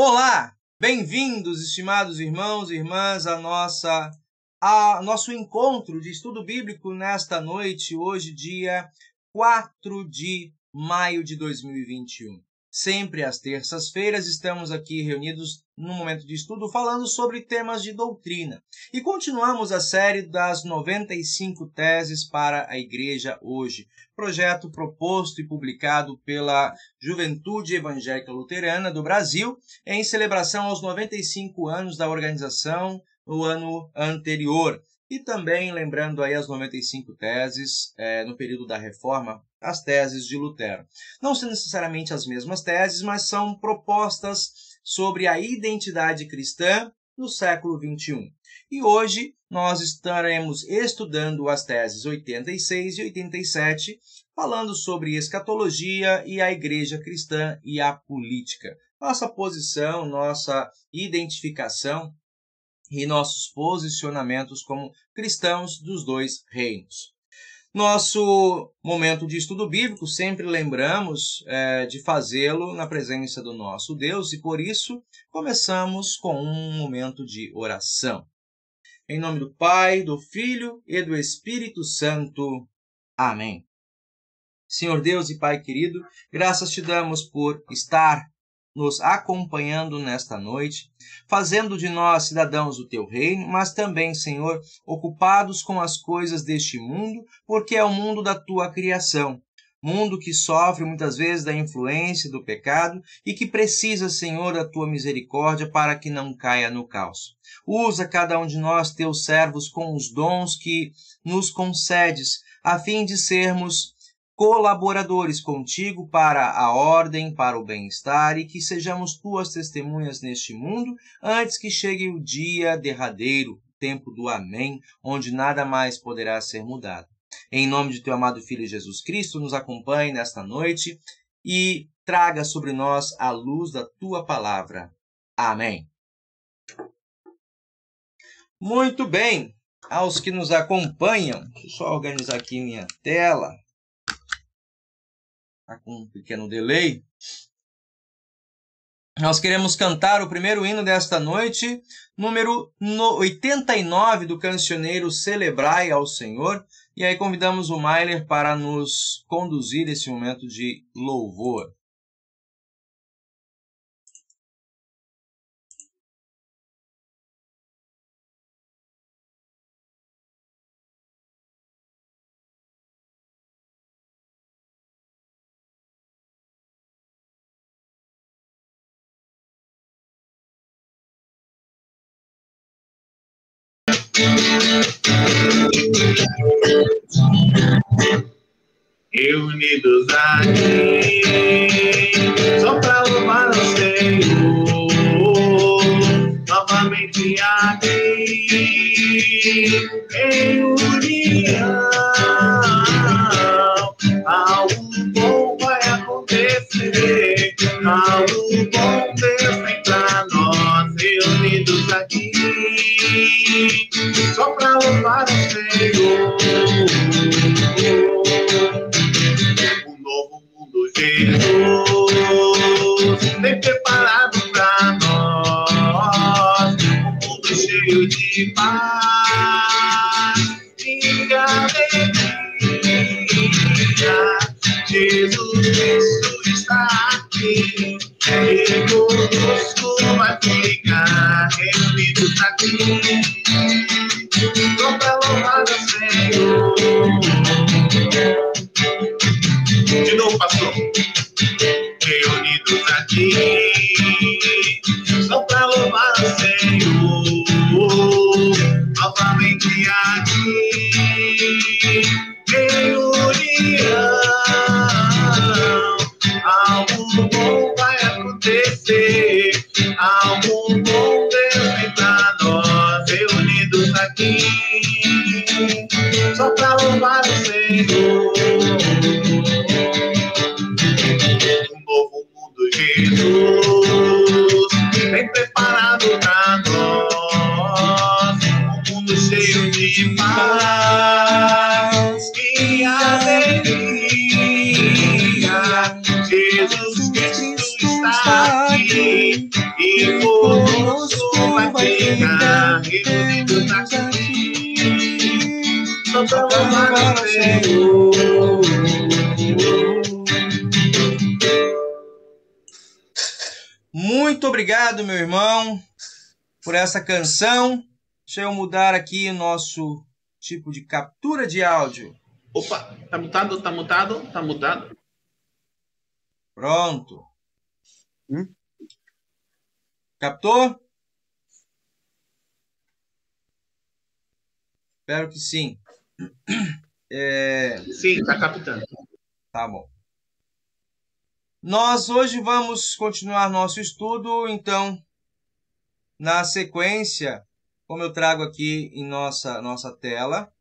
Olá, bem-vindos, estimados irmãos e irmãs, a nosso encontro de estudo bíblico nesta noite, hoje, dia 4 de maio de 2021. Sempre às terças-feiras estamos aqui reunidos num momento de estudo falando sobre temas de doutrina. E continuamos a série das 95 teses para a Igreja hoje. Projeto proposto e publicado pela Juventude Evangélica Luterana do Brasil em celebração aos 95 anos da organização no ano anterior. E também lembrando aí as 95 teses no período da Reforma, as teses de Lutero. Não são necessariamente as mesmas teses, mas são propostas sobre a identidade cristã no século XXI. E hoje nós estaremos estudando as teses 86 e 87, falando sobre escatologia e a igreja cristã e a política. Nossa posição, nossa identificação e nossos posicionamentos como cristãos dos dois reinos. Nosso momento de estudo bíblico, sempre lembramos de fazê-lo na presença do nosso Deus e por isso começamos com um momento de oração. Em nome do Pai, do Filho e do Espírito Santo. Amém. Senhor Deus e Pai querido, graças te damos por estar nos acompanhando nesta noite, fazendo de nós cidadãos do teu reino, mas também, Senhor, ocupados com as coisas deste mundo, porque é o mundo da tua criação. Mundo que sofre muitas vezes da influência do pecado e que precisa, Senhor, da tua misericórdia para que não caia no caos. Usa cada um de nós, teus servos, com os dons que nos concedes, a fim de sermos colaboradores contigo para a ordem, para o bem-estar e que sejamos tuas testemunhas neste mundo antes que chegue o dia derradeiro, o tempo do Amém, onde nada mais poderá ser mudado. Em nome de teu amado Filho Jesus Cristo, nos acompanhe nesta noite e traga sobre nós a luz da tua palavra. Amém. Muito bem, aos que nos acompanham, deixa eu só organizar aqui minha tela. Com um pequeno delay. Nós queremos cantar o primeiro hino desta noite, número 89 do cancioneiro Celebrai ao Senhor. E aí convidamos o Mailer para nos conduzir esse momento de louvor. Reunidos aqui, só para louvar o Senhor, novamente aqui, em união, algo bom vai acontecer, algo bom Deus tem pra nós, reunidos aqui, só para louvar o Senhor. Jesus tem preparado para nós um mundo cheio de paz e alegria. Jesus Cristo está aqui e conosco vai ficar reunidos aqui só para louvar o Senhor. De novo, pastor. Reunidos aqui, só para louvar o Senhor. Novamente aqui, em união, algo bom vai acontecer, algo bom Deus tem pra nós. Reunidos aqui, só para louvar o Senhor. Jesus vem preparado para nós um mundo cheio de paz e alegria. Jesus Cristo está aqui e conosco vai ficar reunidos aqui. Só para o Senhor. Muito obrigado, meu irmão, por essa canção. Deixa eu mudar aqui o nosso tipo de captura de áudio. Opa, tá mutado, tá mutado, tá mutado. Pronto. Captou? Espero que sim. Sim, tá captando. Tá bom. Nós hoje vamos continuar nosso estudo, então, na sequência, como eu trago aqui em nossa tela,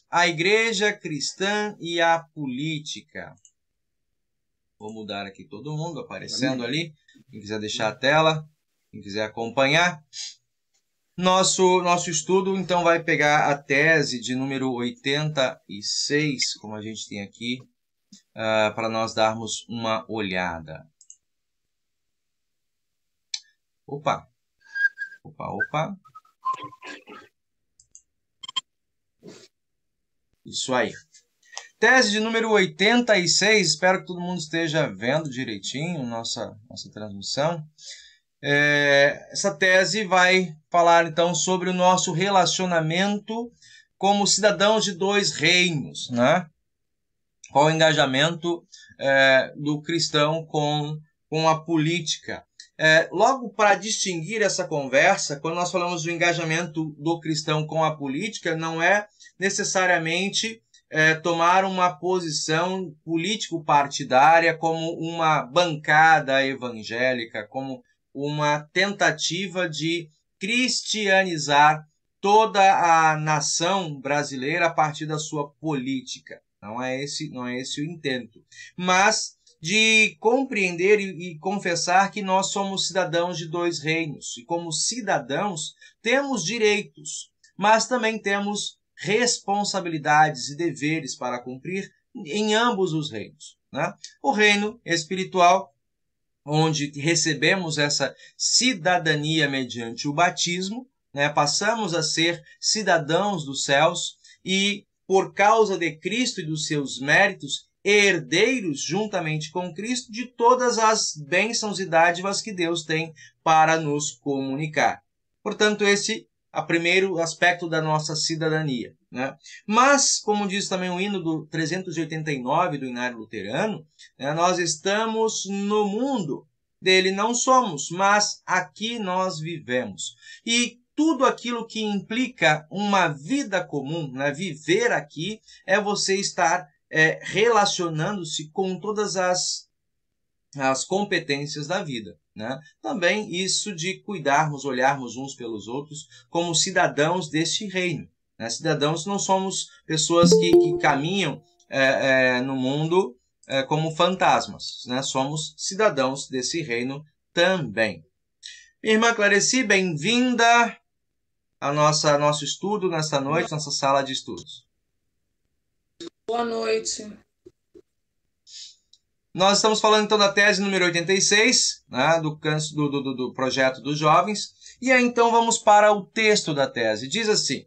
a Igreja Cristã e a Política. Vou mudar aqui todo mundo, aparecendo ali. Quem quiser deixar a tela, quem quiser acompanhar. Nosso estudo, então, vai pegar a tese de número 86, como a gente tem aqui, para nós darmos uma olhada. Opa! Isso aí. Tese de número 86, espero que todo mundo esteja vendo direitinho nossa transmissão. Essa tese vai falar, então, sobre o nosso relacionamento como cidadãos de dois reinos, né? Qual o engajamento do cristão com a política. Logo, para distinguir essa conversa, quando nós falamos do engajamento do cristão com a política, não é necessariamente tomar uma posição político-partidária como uma bancada evangélica, como uma tentativa de cristianizar toda a nação brasileira a partir da sua política. Não é esse o intento. Mas de compreender e confessar que nós somos cidadãos de dois reinos. E como cidadãos, temos direitos, mas também temos responsabilidades e deveres para cumprir em ambos os reinos, né? O reino espiritual, onde recebemos essa cidadania mediante o batismo, né? Passamos a ser cidadãos dos céus e, por causa de Cristo e dos seus méritos, herdeiros juntamente com Cristo de todas as bênçãos e dádivas que Deus tem para nos comunicar. Portanto, esse é o primeiro aspecto da nossa cidadania, né? Mas, como diz também o hino do 389 do Inário Luterano, né, nós estamos no mundo, dele não somos, mas aqui nós vivemos. E tudo aquilo que implica uma vida comum, né, viver aqui, é você estar relacionando-se com todas as competências da vida, né? Também isso de cuidarmos, olharmos uns pelos outros como cidadãos deste reino, né? Cidadãos não somos pessoas que caminham no mundo como fantasmas, né? Somos cidadãos desse reino também. Minha irmã Clareci, bem-vinda ao nosso estudo nesta noite, nossa sala de estudos. Boa noite. Nós estamos falando então da tese número 86, né, do projeto dos jovens, e aí então vamos para o texto da tese. Diz assim: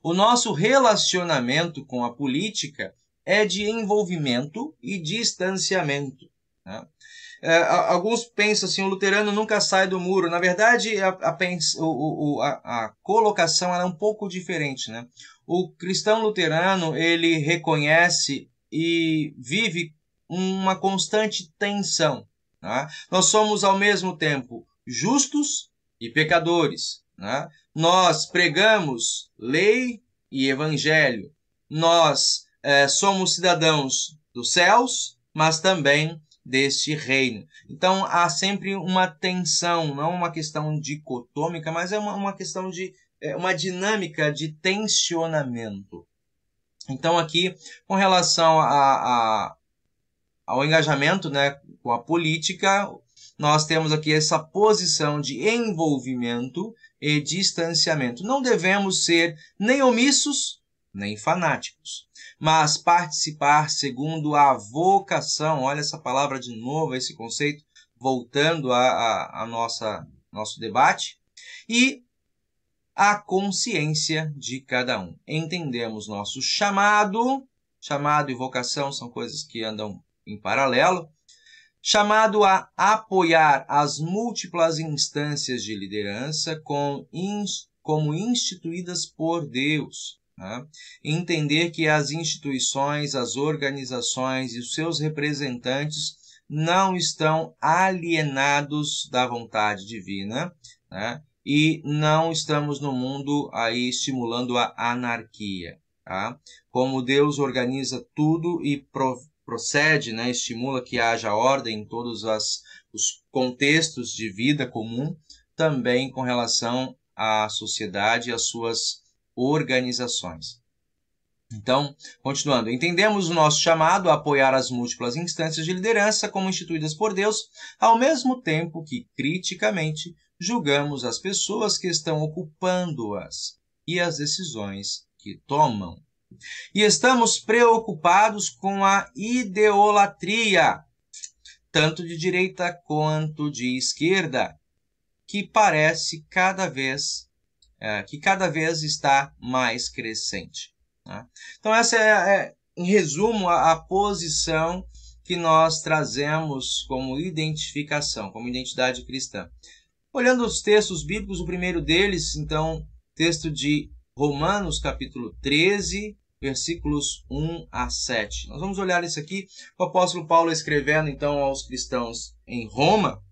o nosso relacionamento com a política é de envolvimento e distanciamento, né? Alguns pensam assim, o luterano nunca sai do muro. Na verdade, a colocação é um pouco diferente, né? O cristão luterano, ele reconhece e vive uma constante tensão, né? Nós somos ao mesmo tempo justos e pecadores, né? Nós pregamos lei e evangelho. Nós somos cidadãos dos céus, mas também deste reino. Então há sempre uma tensão, não uma questão dicotômica, mas é uma questão de uma dinâmica de tensionamento. Então aqui, com relação ao engajamento, né, com a política, nós temos aqui essa posição de envolvimento e distanciamento. Não devemos ser nem omissos, nem fanáticos, mas participar segundo a vocação. Olha essa palavra de novo, esse conceito, voltando a nosso debate, e a consciência de cada um. Entendemos nosso chamado e vocação são coisas que andam em paralelo, chamado a apoiar as múltiplas instâncias de liderança como instituídas por Deus. Né? Entender que as instituições, as organizações e os seus representantes não estão alienados da vontade divina, né? E não estamos no mundo aí estimulando a anarquia. Tá? Como Deus organiza tudo e procede, né? Estimula que haja ordem em todos os contextos de vida comum, também com relação à sociedade e às suas organizações. Então, continuando, entendemos o nosso chamado a apoiar as múltiplas instâncias de liderança como instituídas por Deus, ao mesmo tempo que, criticamente, julgamos as pessoas que estão ocupando-as e as decisões que tomam. E estamos preocupados com a idolatria, tanto de direita quanto de esquerda, que parece cada vez está mais crescente. Né? Então essa é em resumo, a posição que nós trazemos como identificação, como identidade cristã. Olhando os textos bíblicos, o primeiro deles, então, texto de Romanos, capítulo 13, versículos 1 a 7. Nós vamos olhar isso aqui, o apóstolo Paulo escrevendo, então, aos cristãos em Roma.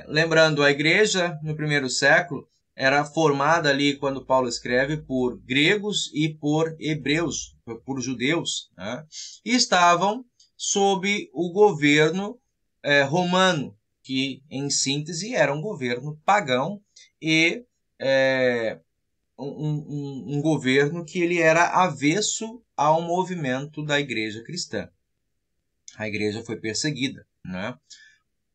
Lembrando, a igreja, no primeiro século, era formada ali, quando Paulo escreve, por gregos e por hebreus, por judeus, né? E estavam sob o governo romano, que, em síntese, era um governo pagão e um governo que ele era avesso ao movimento da igreja cristã. A igreja foi perseguida, né?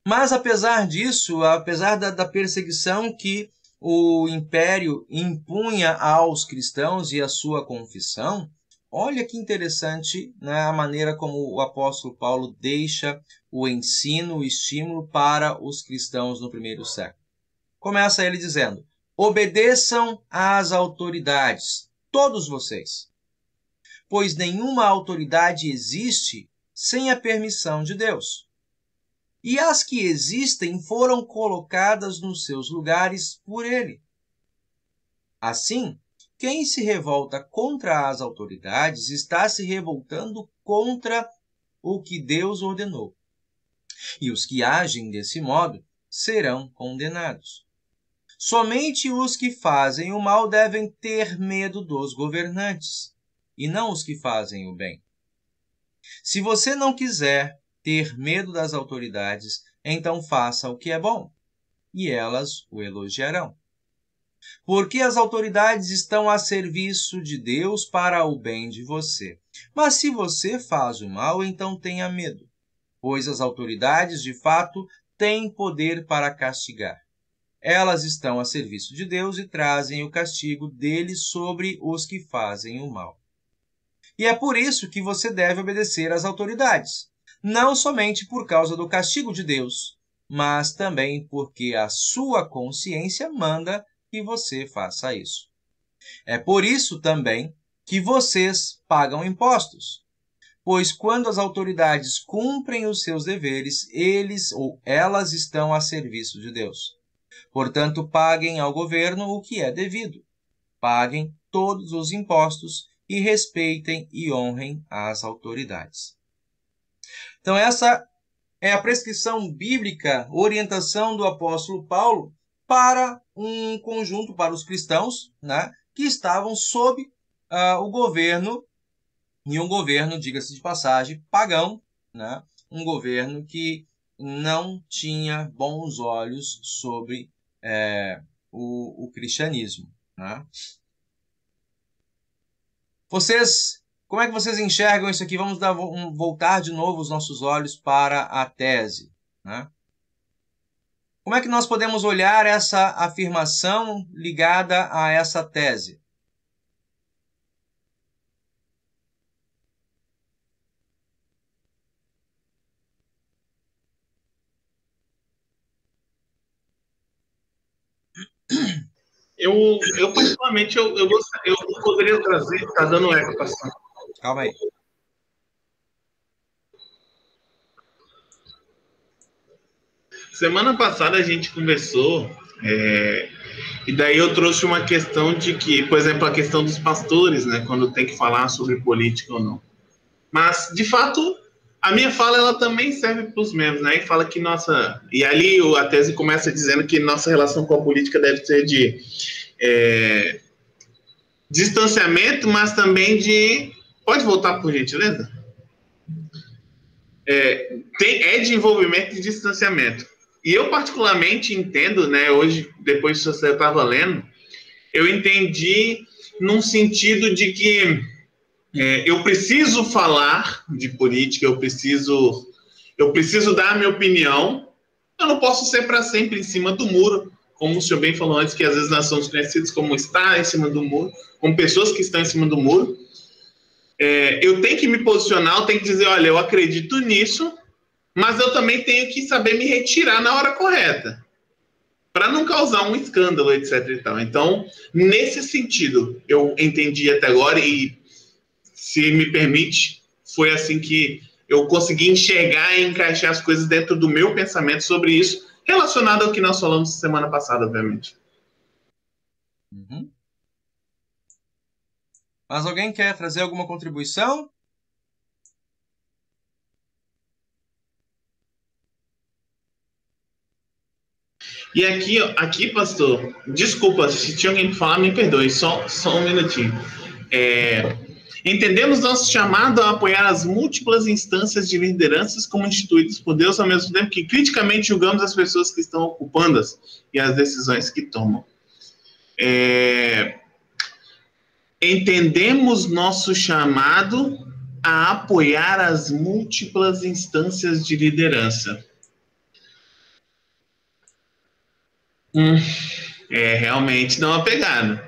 Mas, apesar disso, apesar da perseguição que o império impunha aos cristãos e a sua confissão, olha que interessante, né, a maneira como o apóstolo Paulo deixa o ensino, o estímulo para os cristãos no primeiro século. Começa ele dizendo: obedeçam às autoridades, todos vocês, pois nenhuma autoridade existe sem a permissão de Deus. E as que existem foram colocadas nos seus lugares por ele. Assim, quem se revolta contra as autoridades está se revoltando contra o que Deus ordenou. E os que agem desse modo serão condenados. Somente os que fazem o mal devem ter medo dos governantes, e não os que fazem o bem. Se você não quiser ter medo das autoridades, então faça o que é bom, e elas o elogiarão. Porque as autoridades estão a serviço de Deus para o bem de você. Mas se você faz o mal, então tenha medo, pois as autoridades, de fato, têm poder para castigar. Elas estão a serviço de Deus e trazem o castigo dele sobre os que fazem o mal. E é por isso que você deve obedecer às autoridades. Não somente por causa do castigo de Deus, mas também porque a sua consciência manda que você faça isso. É por isso também que vocês pagam impostos, pois quando as autoridades cumprem os seus deveres, eles ou elas estão a serviço de Deus. Portanto, paguem ao governo o que é devido. Paguem todos os impostos e respeitem e honrem as autoridades. Então, essa é a prescrição bíblica, orientação do apóstolo Paulo para um conjunto, para os cristãos, né, que estavam sob o governo, e um governo, diga-se de passagem, pagão, né, um governo que não tinha bons olhos sobre o cristianismo. Né? Como é que vocês enxergam isso aqui? Vamos voltar de novo os nossos olhos para a tese. Né? Como é que nós podemos olhar essa afirmação ligada a essa tese? Eu particularmente, eu poderia trazer... Tá dando eco, pastor. Calma aí. Semana passada a gente conversou, e daí eu trouxe uma questão de que, por exemplo, a questão dos pastores, né, quando tem que falar sobre política ou não. Mas, de fato, a minha fala ela também serve para os membros, né? E fala que nossa... E ali a tese começa dizendo que nossa relação com a política deve ser de distanciamento, mas também de... Pode voltar, por gentileza? De envolvimento e distanciamento. E eu particularmente entendo, né? Hoje, depois que você estava lendo, eu entendi num sentido de que eu preciso falar de política, eu preciso dar a minha opinião. Eu não posso ser para sempre em cima do muro, como o senhor bem falou antes, que às vezes nós somos conhecidos como estar em cima do muro, como pessoas que estão em cima do muro. Eu tenho que me posicionar, eu tenho que dizer, olha, eu acredito nisso, mas eu também tenho que saber me retirar na hora correta, para não causar um escândalo, etc. e tal. Então, nesse sentido, eu entendi até agora e, se me permite, foi assim que eu consegui enxergar e encaixar as coisas dentro do meu pensamento sobre isso, relacionado ao que nós falamos semana passada, obviamente. Uhum. Mas alguém quer trazer alguma contribuição? E aqui, pastor, desculpa, se tinha alguém para falar, me perdoe, só um minutinho. Entendemos nosso chamado a apoiar as múltiplas instâncias de lideranças como instituídas por Deus, ao mesmo tempo que criticamente julgamos as pessoas que estão ocupando-as e as decisões que tomam. Entendemos nosso chamado a apoiar as múltiplas instâncias de liderança. Realmente dá uma pegada.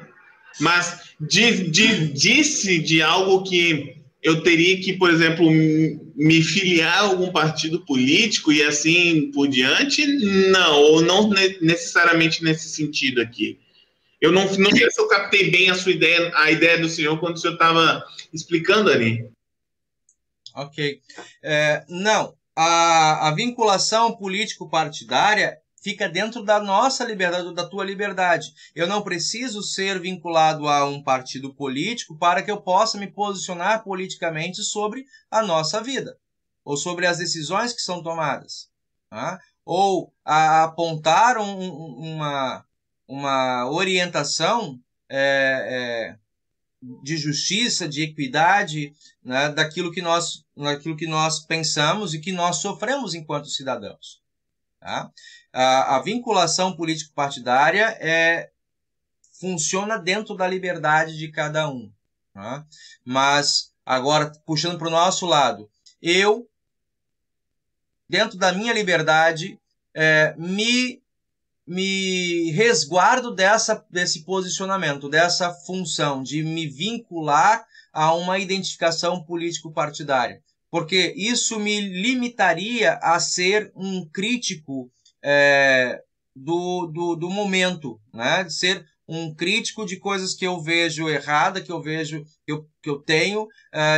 Mas disse de algo que eu teria que, por exemplo, me filiar a algum partido político e assim por diante? Não, ou não necessariamente nesse sentido aqui. Eu não sei se eu captei bem a ideia do senhor quando o senhor estava explicando ali. Ok. Não, a vinculação político-partidária fica dentro da nossa liberdade, da tua liberdade. Eu não preciso ser vinculado a um partido político para que eu possa me posicionar politicamente sobre a nossa vida, ou sobre as decisões que são tomadas, tá? Ou a apontar uma orientação de justiça, de equidade, né, daquilo que nós pensamos e que nós sofremos enquanto cidadãos. Tá? A vinculação político-partidária funciona dentro da liberdade de cada um. Tá? Mas, agora, puxando para o nosso lado, eu, dentro da minha liberdade, me resguardo desse posicionamento, dessa função de me vincular a uma identificação político-partidária, porque isso me limitaria a ser um crítico do momento, né? De ser um crítico de coisas que eu vejo errada, que eu vejo que eu tenho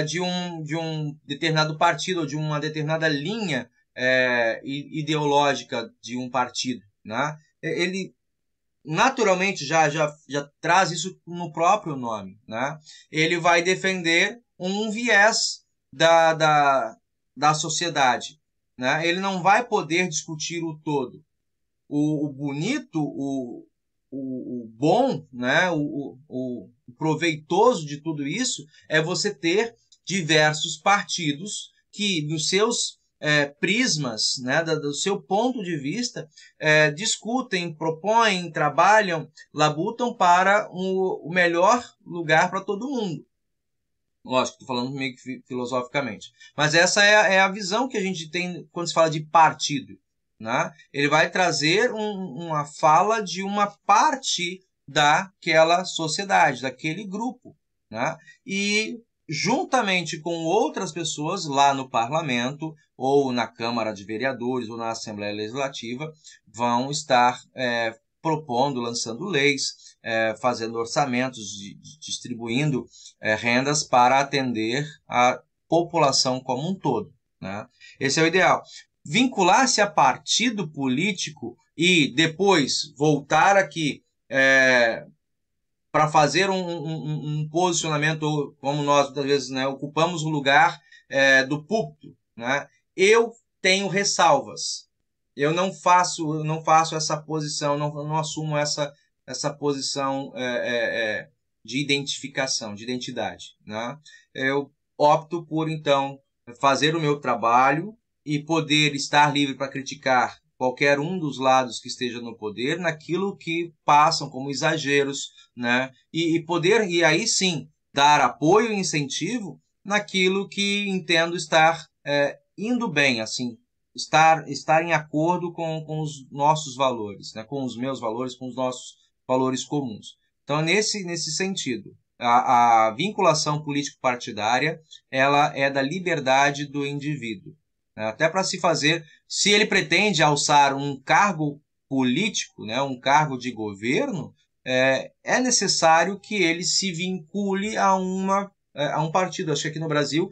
de um determinado partido ou de uma determinada linha ideológica de um partido, né? Ele naturalmente já traz isso no próprio nome, né? Ele vai defender um viés da sociedade, né? Ele não vai poder discutir o todo. O bonito, o bom, né? O proveitoso de tudo isso é você ter diversos partidos que, nos seus prismas, né, do seu ponto de vista, discutem, propõem, trabalham, labutam para o melhor lugar para todo mundo. Lógico, estou falando meio que filosoficamente. Mas essa é a visão que a gente tem quando se fala de partido. Né? Ele vai trazer uma fala de uma parte daquela sociedade, daquele grupo. Né? E juntamente com outras pessoas lá no parlamento, ou na Câmara de Vereadores, ou na Assembleia Legislativa, vão estar propondo, lançando leis, fazendo orçamentos, distribuindo rendas para atender a população como um todo, né? Esse é o ideal. Vincular-se a partido político e depois voltar aqui para fazer um posicionamento, como nós muitas vezes, né, ocupamos o lugar do púlpito, né? Eu tenho ressalvas. Eu não faço essa posição, não assumo essa posição de identificação, de identidade, né? Eu opto por, então, fazer o meu trabalho e poder estar livre para criticar qualquer um dos lados que esteja no poder, naquilo que passam como exageros, né? E aí sim, dar apoio e incentivo naquilo que entendo estar indo bem, assim, estar em acordo com os nossos valores, né? Com os meus valores, com os nossos valores comuns. Então, nesse sentido, a vinculação político-partidária, ela é da liberdade do indivíduo. Até para se fazer, se ele pretende alçar um cargo político, né, um cargo de governo, é necessário que ele se vincule a um partido. Acho que aqui no Brasil,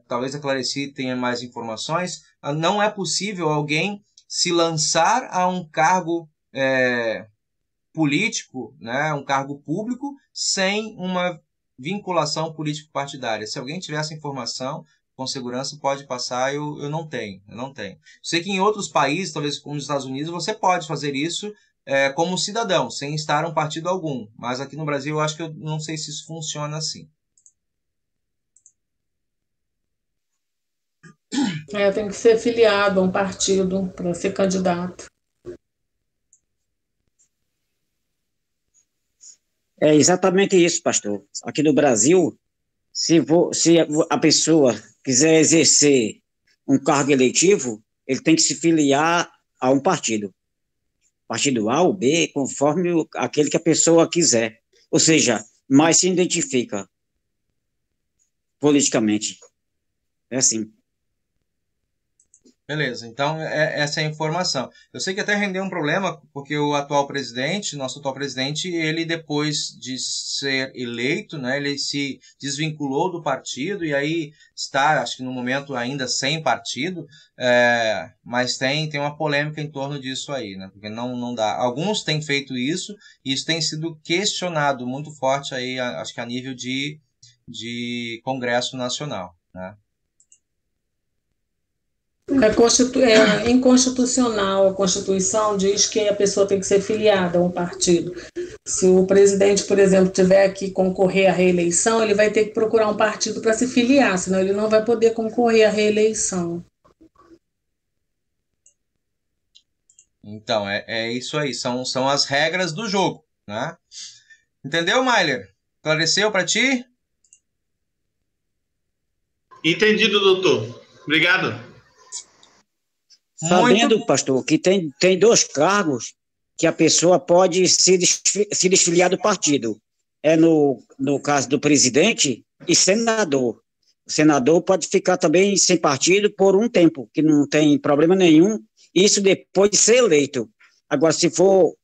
talvez a Clarice tenha mais informações, não é possível alguém se lançar a um cargo político, né, um cargo público, sem uma vinculação político-partidária. Se alguém tiver essa informação, com segurança pode passar, eu não tenho. Sei que em outros países, talvez como nos Estados Unidos, você pode fazer isso como cidadão, sem estar em um partido algum. Mas aqui no Brasil, eu acho que eu não sei se isso funciona assim. Tem que ser filiado a um partido para ser candidato. É exatamente isso, pastor. Aqui no Brasil, se a pessoa quiser exercer um cargo eletivo, ele tem que se filiar a um partido. Partido A ou B, conforme aquele que a pessoa quiser. Ou seja, mais se identifica politicamente. É assim. Beleza, então essa é a informação. Eu sei que até rendeu um problema, porque nosso atual presidente, ele depois de ser eleito, né, ele se desvinculou do partido e aí está, acho que no momento ainda sem partido, mas tem uma polêmica em torno disso aí, né, porque não dá. Alguns têm feito isso e isso tem sido questionado muito forte aí, acho que a nível de Congresso Nacional, né. É inconstitucional. A Constituição diz que a pessoa tem que ser filiada a um partido. Se o presidente, por exemplo, tiver que concorrer à reeleição, ele vai ter que procurar um partido para se filiar, senão ele não vai poder concorrer à reeleição. Então, é isso aí, são as regras do jogo, né? Entendeu, Mailer? Esclareceu para ti? Entendido, doutor. Obrigado. Sabendo, pastor, que tem 2 cargos que a pessoa pode se desfiliar do partido. É no caso do presidente e senador. O senador pode ficar também sem partido por um tempo, que não tem problema nenhum, isso depois de ser eleito. Agora, se for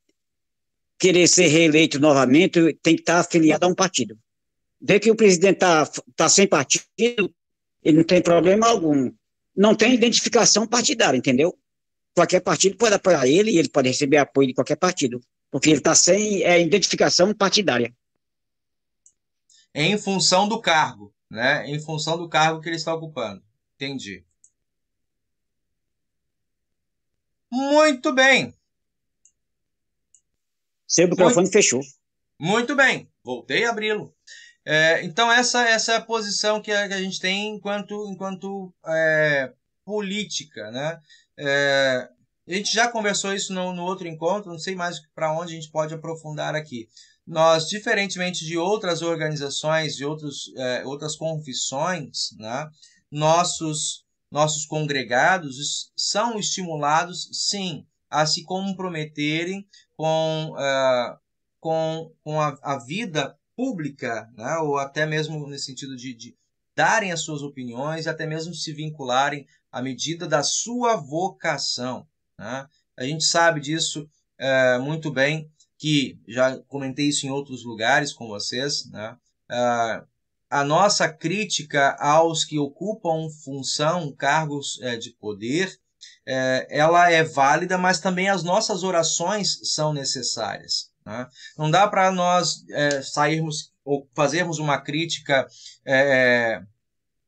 querer ser reeleito novamente, tem que estar afiliado a um partido. Vê que o presidente tá sem partido, ele não tem problema algum. Não tem identificação partidária, entendeu? Qualquer partido pode apoiar ele e ele pode receber apoio de qualquer partido, porque ele está sem identificação partidária. Em função do cargo, né? Em função do cargo que ele está ocupando. Entendi. Muito bem. Seu microfone fechou. Muito bem. Voltei a abri-lo. Então, essa é a posição que a gente tem enquanto política, né? A gente já conversou isso no outro encontro, não sei mais para onde a gente pode aprofundar aqui. Nós, diferentemente de outras organizações, de outras confissões, né? Nossos congregados são estimulados, sim, a se comprometerem com a vida pública, né? Ou até mesmo nesse sentido de darem as suas opiniões e até mesmo se vincularem à medida da sua vocação, né? A gente sabe disso muito bem que já comentei isso em outros lugares com vocês, né? A nossa crítica aos que ocupam função, cargos de poder, ela é válida, mas também as nossas orações são necessárias, né? Não dá para nós sairmos ou fazermos uma crítica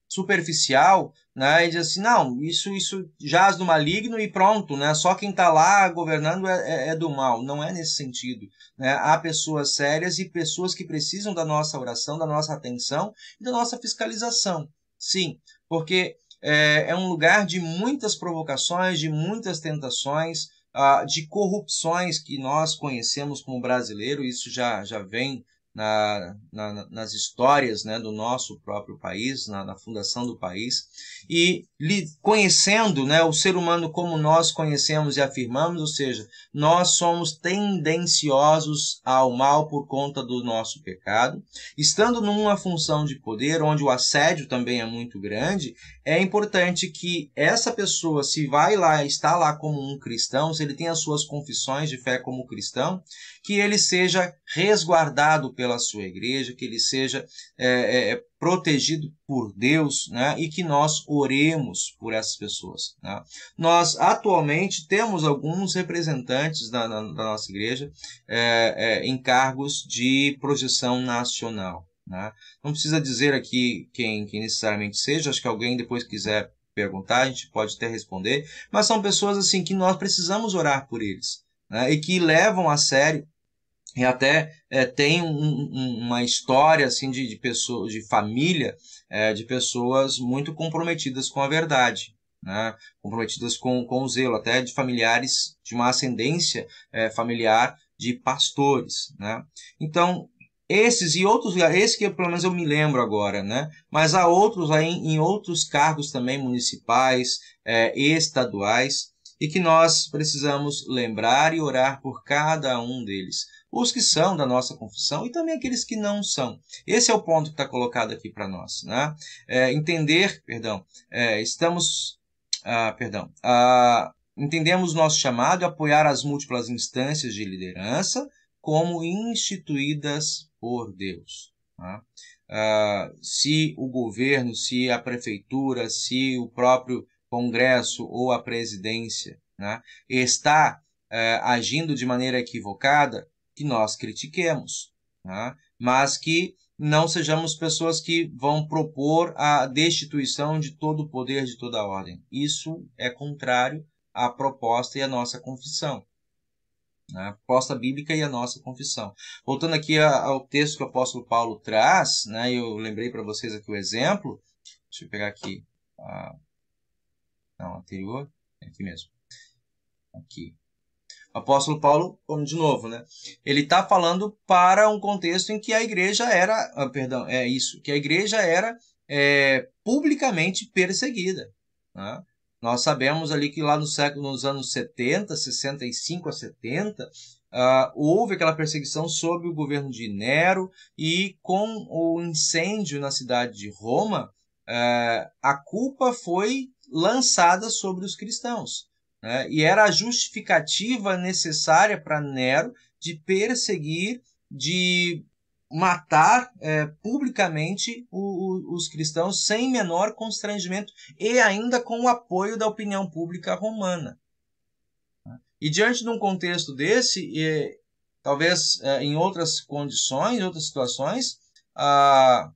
superficial, né, e dizer assim, não, isso jaz do maligno e pronto, né, só quem está lá governando é do mal. Não é nesse sentido, né? Há pessoas sérias e pessoas que precisam da nossa oração, da nossa atenção e da nossa fiscalização. Sim, porque é um lugar de muitas provocações, de muitas tentações, de corrupções que nós conhecemos como brasileiro. Isso já vem nas histórias, né, do nosso próprio país, na fundação do país, e conhecendo, né, o ser humano como nós conhecemos e afirmamos, ou seja, nós somos tendenciosos ao mal por conta do nosso pecado. Estando numa função de poder, onde o assédio também é muito grande, é importante que essa pessoa, se vai lá, está lá como um cristão, se ele tem as suas confissões de fé como cristão, que ele seja resguardado pela sua igreja, que ele seja protegido por Deus, né? E que nós oremos por essas pessoas, né? Nós atualmente temos alguns representantes da nossa igreja em cargos de projeção nacional, né? Não precisa dizer aqui quem necessariamente seja, acho que alguém depois quiser perguntar, a gente pode até responder, mas são pessoas assim que nós precisamos orar por eles, né? E que levam a sério. E até tem uma história assim de pessoas, de família, de pessoas muito comprometidas com a verdade, né? Comprometidas com o zelo, até de familiares, de uma ascendência familiar de pastores, né? Então, esses e outros, esse que pelo menos eu me lembro agora, né? Mas há outros aí em outros cargos também municipais, estaduais, e que nós precisamos lembrar e orar por cada um deles. Os que são da nossa confissão e também aqueles que não são. Esse é o ponto que está colocado aqui para nós, né? Entendemos nosso chamado e apoiar as múltiplas instâncias de liderança como instituídas por Deus, né? Se o governo, se a prefeitura, se o próprio Congresso ou a presidência, né, está agindo de maneira equivocada, que nós critiquemos, né, mas que não sejamos pessoas que vão propor a destituição de todo o poder, de toda a ordem. Isso é contrário à proposta e à nossa confissão, né, a proposta bíblica e a nossa confissão. Voltando aqui ao texto que o apóstolo Paulo traz, né, eu lembrei para vocês aqui o exemplo, deixa eu pegar aqui, não, anterior, aqui mesmo, aqui. O apóstolo Paulo, vamos de novo, né? Ele está falando para um contexto em que a igreja era, que a igreja era publicamente perseguida, né? Nós sabemos ali que lá nos anos 70, 65 a 70, houve aquela perseguição sob o governo de Nero, e com o incêndio na cidade de Roma, a culpa foi lançada sobre os cristãos, né? E era a justificativa necessária para Nero de perseguir, de matar publicamente os cristãos sem menor constrangimento e ainda com o apoio da opinião pública romana. E diante de um contexto desse, talvez em outras condições, em outras situações, a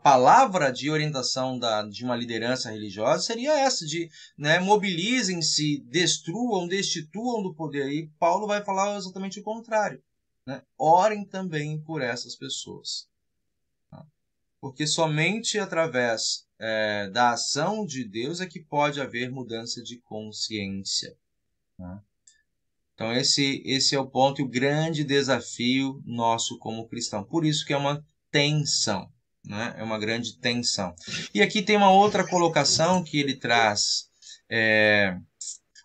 palavra de orientação de uma liderança religiosa seria essa, de, né, mobilizem-se, destruam, destituam do poder. E Paulo vai falar exatamente o contrário, né? Orem também por essas pessoas, tá? Porque somente através da ação de Deus é que pode haver mudança de consciência, tá? Então esse é o ponto e o grande desafio nosso como cristão. Por isso que é uma tensão, né? É uma grande tensão. E aqui tem uma outra colocação que ele traz,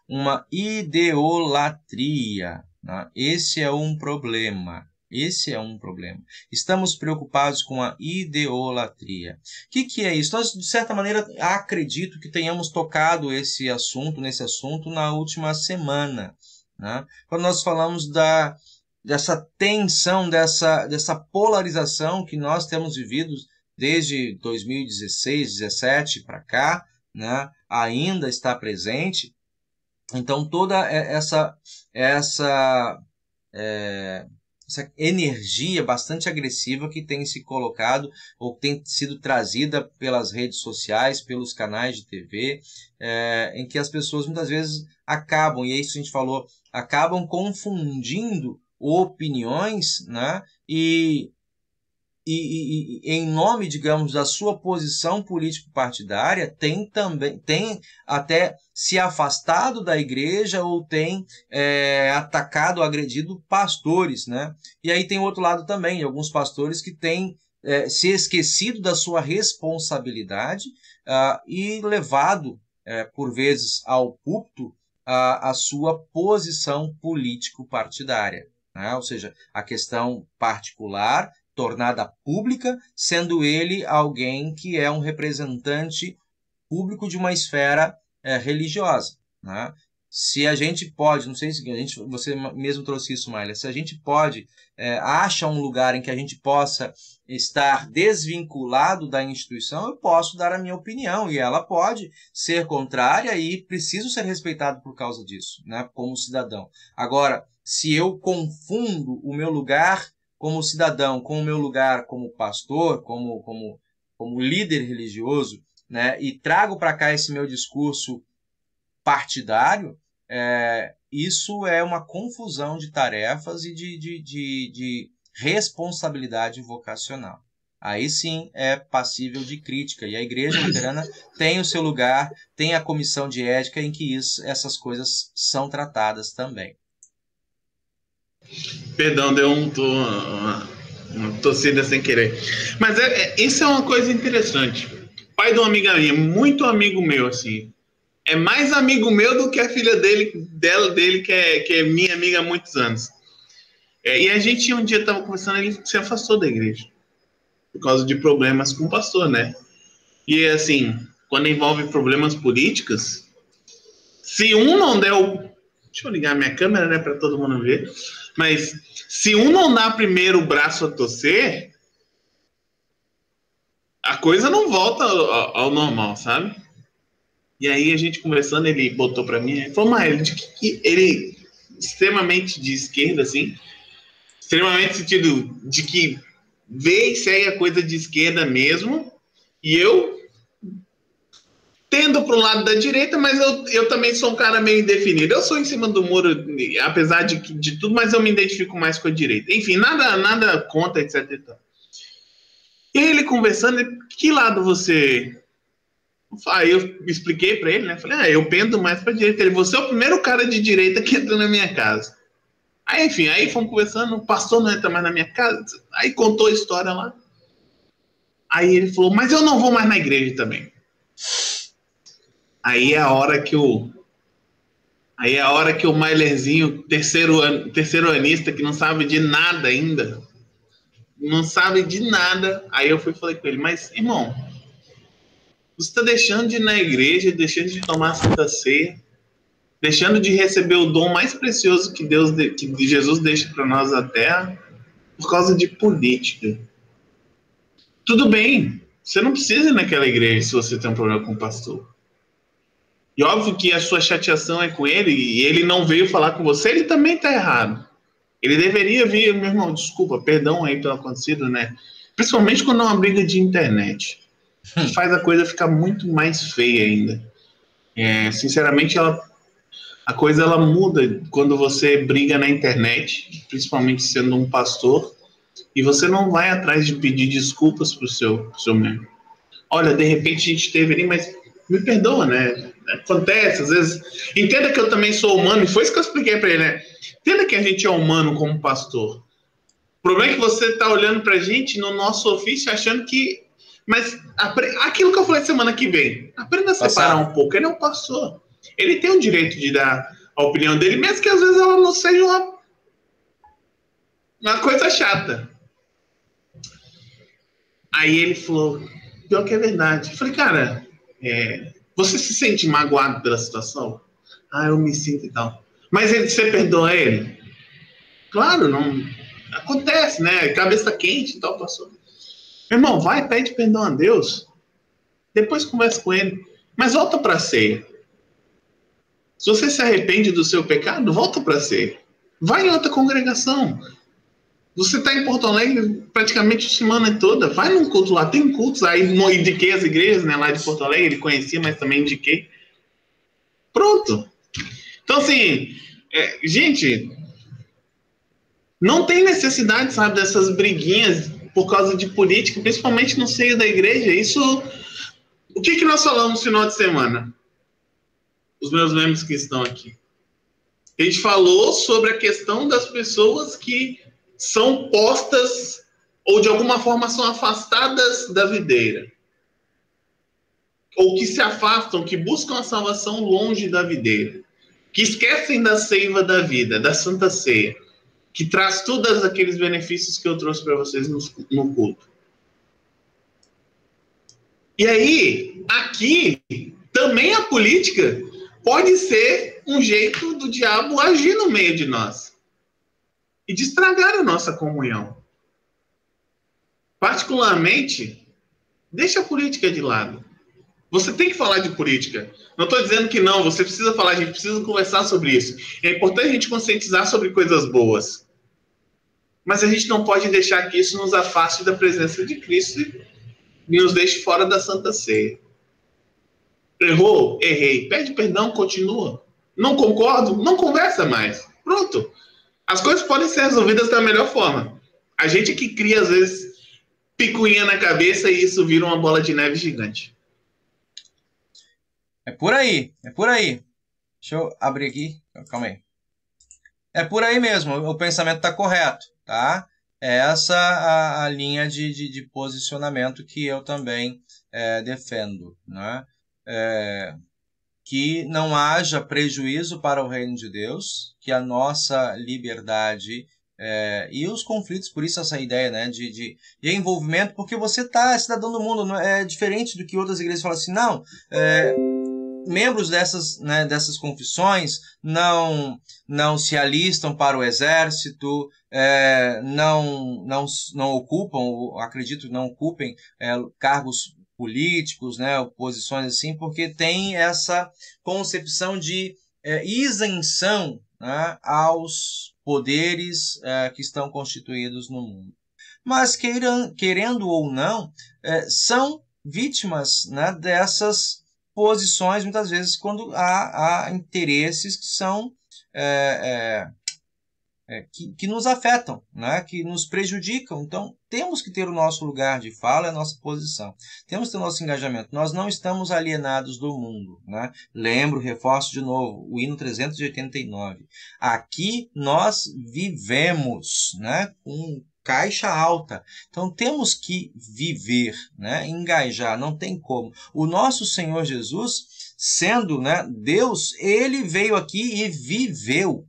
uma ideolatria, né? Esse é um problema. Esse é um problema. Estamos preocupados com a idolatria. O que é isso? Nós, de certa maneira, acredito que tenhamos tocado nesse assunto na última semana, né? Quando nós falamos dessa tensão, dessa polarização que nós temos vivido desde 2016, 2017 para cá, né? Ainda está presente. Então, toda essa energia bastante agressiva que tem se colocado ou tem sido trazida pelas redes sociais, pelos canais de TV, em que as pessoas muitas vezes acabam, e é isso que a gente falou, acabam confundindo opiniões, né? E em nome, digamos, da sua posição político-partidária, tem até se afastado da igreja ou tem atacado, agredido pastores, né? E aí tem o outro lado também, alguns pastores que têm se esquecido da sua responsabilidade e levado, por vezes, ao púlpito a sua posição político-partidária, né? Ou seja, a questão particular tornada pública, sendo ele alguém que é um representante público de uma esfera religiosa, né? Se a gente pode, não sei se você mesmo trouxe isso, Maília, se a gente pode, acha um lugar em que a gente possa estar desvinculado da instituição, eu posso dar a minha opinião, e ela pode ser contrária e preciso ser respeitado por causa disso, né, como cidadão. Agora, se eu confundo o meu lugar como cidadão, com o meu lugar como pastor, como líder religioso, né, e trago para cá esse meu discurso partidário, isso é uma confusão de tarefas e de responsabilidade vocacional. Aí sim é passível de crítica, e a Igreja Luterana tem o seu lugar, tem a comissão de ética em que essas coisas são tratadas também. Perdão, deu uma torcida sem querer. Mas isso é uma coisa interessante. Pai de uma amiga minha, muito amigo meu, assim. É mais amigo meu do que a filha dele, que é minha amiga há muitos anos. E a gente um dia estava conversando, ele se afastou da igreja. Por causa de problemas com o pastor, né? E assim, quando envolve problemas políticos, se um não der o... Deixa eu ligar minha câmera, né, para todo mundo ver. Mas se um não dá primeiro o braço a torcer, a coisa não volta ao normal, sabe? E aí a gente conversando, ele botou para mim, ele falou, mas ele extremamente de esquerda, assim, extremamente sentido de que vê e segue a coisa de esquerda mesmo, e eu tendo para o lado da direita, mas eu também sou um cara meio indefinido. Eu sou em cima do muro, apesar de tudo, mas eu me identifico mais com a direita. Enfim, nada contra, etc. E ele conversando, que lado você... Aí eu expliquei para ele, né? Falei, eu pendo mais para a direita. Ele, você é o primeiro cara de direita que entra na minha casa. Aí, enfim, aí fomos conversando, o pastor não entra mais na minha casa. Aí contou a história lá. Aí ele falou, mas eu não vou mais na igreja também. Aí é a hora que o Mailerzinho, terceiro anista, que não sabe de nada ainda, não sabe de nada, aí eu fui e falei com ele, mas, irmão, você está deixando de ir na igreja, deixando de tomar a Santa Ceia, deixando de receber o dom mais precioso que Jesus deixa para nós na Terra, por causa de política. Tudo bem, você não precisa ir naquela igreja se você tem um problema com o pastor. E óbvio que a sua chateação é com ele, e ele não veio falar com você, ele também está errado. Ele deveria vir, meu irmão, desculpa, perdão aí pelo acontecido, né? Principalmente quando é uma briga de internet. Que faz a coisa ficar muito mais feia ainda. Sinceramente, a coisa ela muda quando você briga na internet, principalmente sendo um pastor, e você não vai atrás de pedir desculpas pro seu membro. Olha, de repente a gente teve ali, mas me perdoa, né? Acontece, às vezes. Entenda que eu também sou humano, e foi isso que eu expliquei para ele, né? Entenda que a gente é humano como pastor. O problema é que você está olhando para a gente no nosso ofício achando que. Mas aquilo que eu falei semana que vem, aprenda a separar um pouco. Ele é um pastor. Ele tem o direito de dar a opinião dele, mesmo que às vezes ela não seja Uma coisa chata. Aí ele falou, pior que é verdade. Eu falei, cara, você se sente magoado pela situação? Ah, eu me sinto e tal. Mas você perdoa ele? Claro, não... Acontece, né? Cabeça quente e tal, passou. Meu irmão, vai, pede perdão a Deus. Depois conversa com ele. Mas volta para a ceia. Se você se arrepende do seu pecado, volta para a ceia. Vai em outra congregação. Você está em Porto Alegre praticamente a semana toda. Vai num culto lá. Tem cultos aí. Indiquei as igrejas, né, lá de Porto Alegre. Ele conhecia, mas também indiquei. Pronto. Então, assim, gente, não tem necessidade, sabe, dessas briguinhas por causa de política, principalmente no seio da igreja. Isso... O que nós falamos no final de semana? Os meus membros que estão aqui. A gente falou sobre a questão das pessoas que são postas ou de alguma forma são afastadas da videira. Ou que se afastam, que buscam a salvação longe da videira. Que esquecem da seiva da vida, da Santa Ceia. Que traz todos aqueles benefícios que eu trouxe para vocês no culto. E aí, aqui, também a política pode ser um jeito do diabo agir no meio de nós. E de estragar a nossa comunhão. Particularmente, deixa a política de lado. Você tem que falar de política. Não estou dizendo que não, você precisa falar, a gente precisa conversar sobre isso. É importante a gente conscientizar sobre coisas boas. Mas a gente não pode deixar que isso nos afaste da presença de Cristo e nos deixe fora da Santa Ceia. Errou? Errei. Pede perdão, continua. Não concordo? Não conversa mais. Pronto. As coisas podem ser resolvidas da melhor forma. A gente que cria, às vezes, picuinha na cabeça e isso vira uma bola de neve gigante. É por aí, é por aí. Deixa eu abrir aqui. Calma aí. É por aí mesmo, o pensamento está correto, tá? É essa a linha de posicionamento que eu também defendo, né? Que não haja prejuízo para o reino de Deus, que a nossa liberdade e os conflitos, por isso essa ideia, né, de envolvimento, porque você é cidadão do mundo, não é diferente do que outras igrejas falam assim, não, membros dessas confissões não se alistam para o exército, não ocupam, acredito, não ocupem cargos políticos, né, posições assim, porque tem essa concepção de isenção, né, aos poderes que estão constituídos no mundo. Mas, querendo ou não, são vítimas, né, dessas posições, muitas vezes, quando há interesses que são que nos afetam, né? Que nos prejudicam. Então, temos que ter o nosso lugar de fala, a nossa posição. Temos que ter o nosso engajamento. Nós não estamos alienados do mundo, né? Lembro, reforço de novo, o hino 389. Aqui nós vivemos, né? Com caixa alta. Então, temos que viver, né? Engajar, não tem como. O nosso Senhor Jesus, sendo, né, Deus, ele veio aqui e viveu.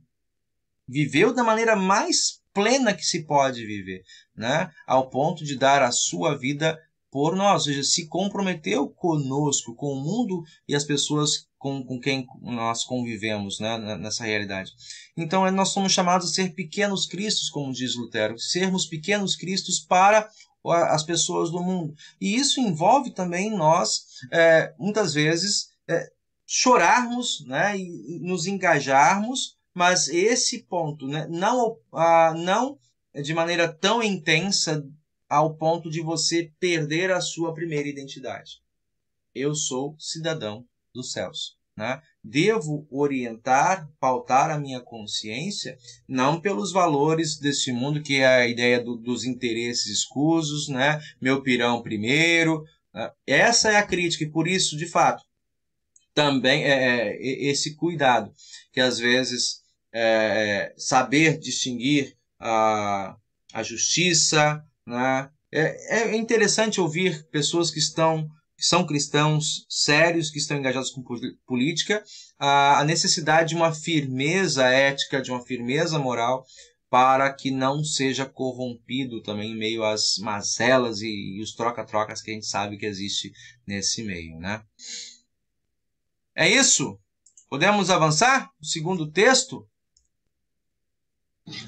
Viveu da maneira mais plena que se pode viver, né? Ao ponto de dar a sua vida por nós, ou seja, se comprometeu conosco, com o mundo e as pessoas com quem nós convivemos, né, nessa realidade. Então, nós somos chamados a ser pequenos cristos, como diz Lutero, sermos pequenos cristos para as pessoas do mundo. E isso envolve também nós, muitas vezes, chorarmos, né, e nos engajarmos, mas esse ponto, né, não de maneira tão intensa ao ponto de você perder a sua primeira identidade. Eu sou cidadão dos céus, né? Devo orientar, pautar a minha consciência, não pelos valores desse mundo, que é a ideia dos interesses escusos, né? Meu pirão primeiro. Né? Essa é a crítica, e por isso, de fato, também esse cuidado, que às vezes saber distinguir a justiça, né? É interessante ouvir pessoas que são cristãos sérios, que estão engajados com política, a necessidade de uma firmeza ética, de uma firmeza moral, para que não seja corrompido também em meio às mazelas e os troca-trocas que a gente sabe que existe nesse meio, né? É isso? Podemos avançar? O segundo texto?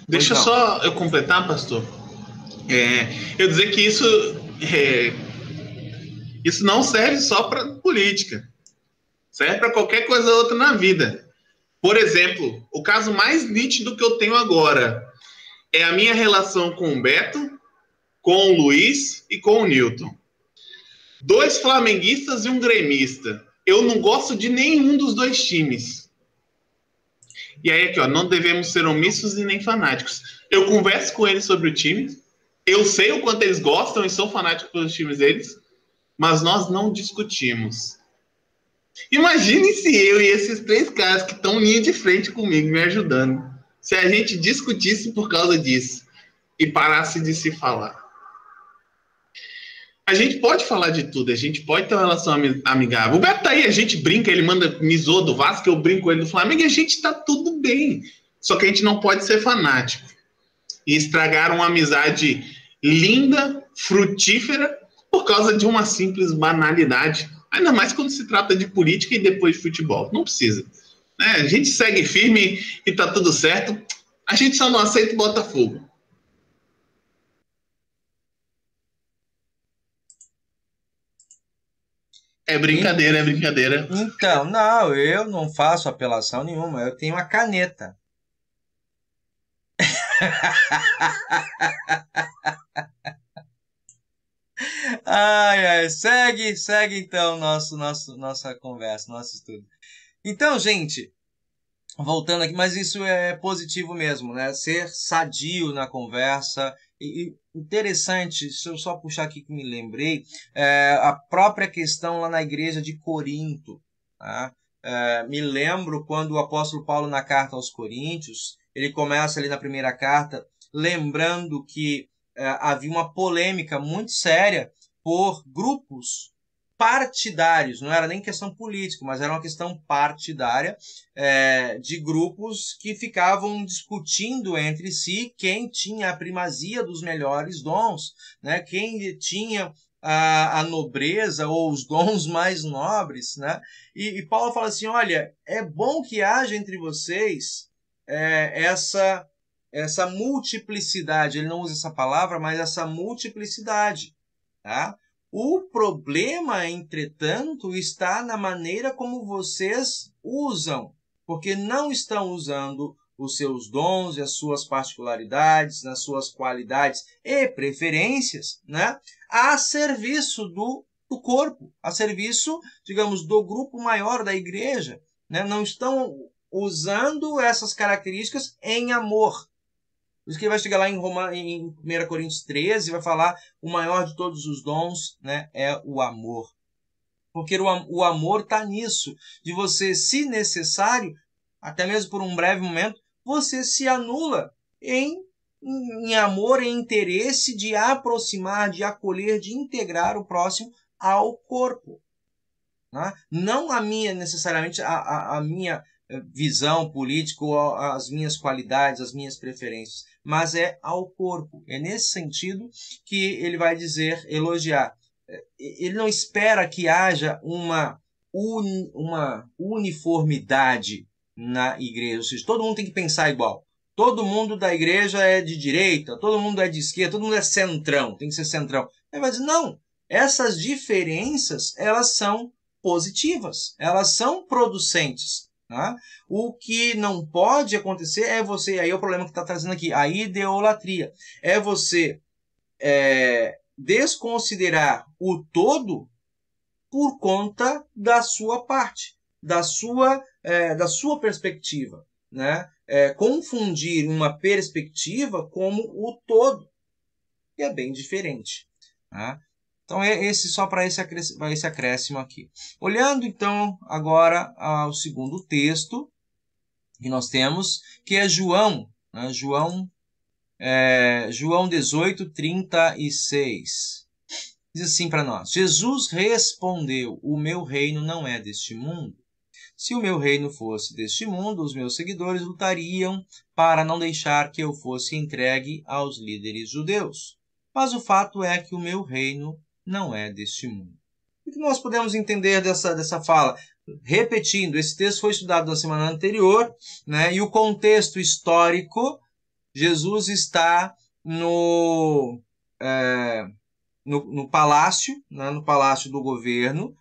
Deixa só eu completar, pastor. Eu dizer que isso não serve só para política. Serve para qualquer coisa ou outra na vida. Por exemplo, o caso mais nítido que eu tenho agora é a minha relação com o Beto, com o Luiz e com o Newton. 2 flamenguistas e um gremista. Eu não gosto de nenhum dos 2 times. E aí aqui, ó, não devemos ser omissos e nem fanáticos. Eu converso com eles sobre o time, eu sei o quanto eles gostam e sou fanático pelos times deles, mas nós não discutimos. Imagine se eu e esses 3 caras que estão linha de frente comigo, me ajudando, se a gente discutisse por causa disso e parasse de se falar. A gente pode falar de tudo, a gente pode ter uma relação amigável. O Beto tá aí, a gente brinca, ele me zoa do Vasco, eu brinco com ele do Flamengo, e a gente tá tudo bem. Só que a gente não pode ser fanático e estragar uma amizade linda, frutífera, por causa de uma simples banalidade. Ainda mais quando se trata de política e depois de futebol. Não precisa. Né? A gente segue firme e tá tudo certo. A gente só não aceita o Botafogo. É brincadeira, é brincadeira. Então, não, eu não faço apelação nenhuma. Eu tenho a caneta. Segue então nossa conversa, nosso estudo. Então, gente, voltando aqui, mas isso é positivo mesmo, né? Ser sadio na conversa. E interessante, se eu só puxar aqui que me lembrei, a própria questão lá na igreja de Corinto. Tá? Me lembro quando o apóstolo Paulo, na carta aos Coríntios, ele começa ali na primeira carta, lembrando que havia uma polêmica muito séria por grupos partidários, não era nem questão política, mas era uma questão partidária, de grupos que ficavam discutindo entre si quem tinha a primazia dos melhores dons, né? Quem tinha a nobreza ou os dons mais nobres, né? E Paulo fala assim, olha, é bom que haja entre vocês essa multiplicidade, ele não usa essa palavra, mas essa multiplicidade, tá? O problema, entretanto, está na maneira como vocês usam, porque não estão usando os seus dons e as suas particularidades, nas suas qualidades e preferências, né, a serviço do corpo, a serviço, digamos, do grupo maior da igreja, né? Não estão usando essas características em amor. Por isso que ele vai chegar lá em 1 Coríntios 13 e vai falar o maior de todos os dons, né, é o amor. Porque o amor está nisso, de você, se necessário, até mesmo por um breve momento, você se anula em amor, em interesse de aproximar, de acolher, de integrar o próximo ao corpo. Né? Não a minha, necessariamente, a minha visão política ou as minhas qualidades, as minhas preferências, mas é ao corpo. É nesse sentido que ele vai dizer, elogiar. Ele não espera que haja uma uniformidade na igreja, ou seja, todo mundo tem que pensar igual. Todo mundo da igreja é de direita, todo mundo é de esquerda, todo mundo é centrão, tem que ser centrão. Ele vai dizer, não, essas diferenças, elas são positivas, elas são producentes. Tá? O que não pode acontecer é você, aí é o problema que está trazendo aqui, a idolatria, é você desconsiderar o todo por conta da sua parte, da sua perspectiva, né? Confundir uma perspectiva como o todo, que é bem diferente. Tá? Então, só para esse acréscimo aqui. Olhando, então, agora ao segundo texto que nós temos, que é João, né? João 18, 36. Diz assim para nós, Jesus respondeu, o meu reino não é deste mundo. Se o meu reino fosse deste mundo, os meus seguidores lutariam para não deixar que eu fosse entregue aos líderes judeus. Mas o fato é que o meu reino não é deste mundo. O que nós podemos entender dessa fala? Repetindo, esse texto foi estudado na semana anterior, né? E o contexto histórico, Jesus está no palácio, né? No palácio do governo,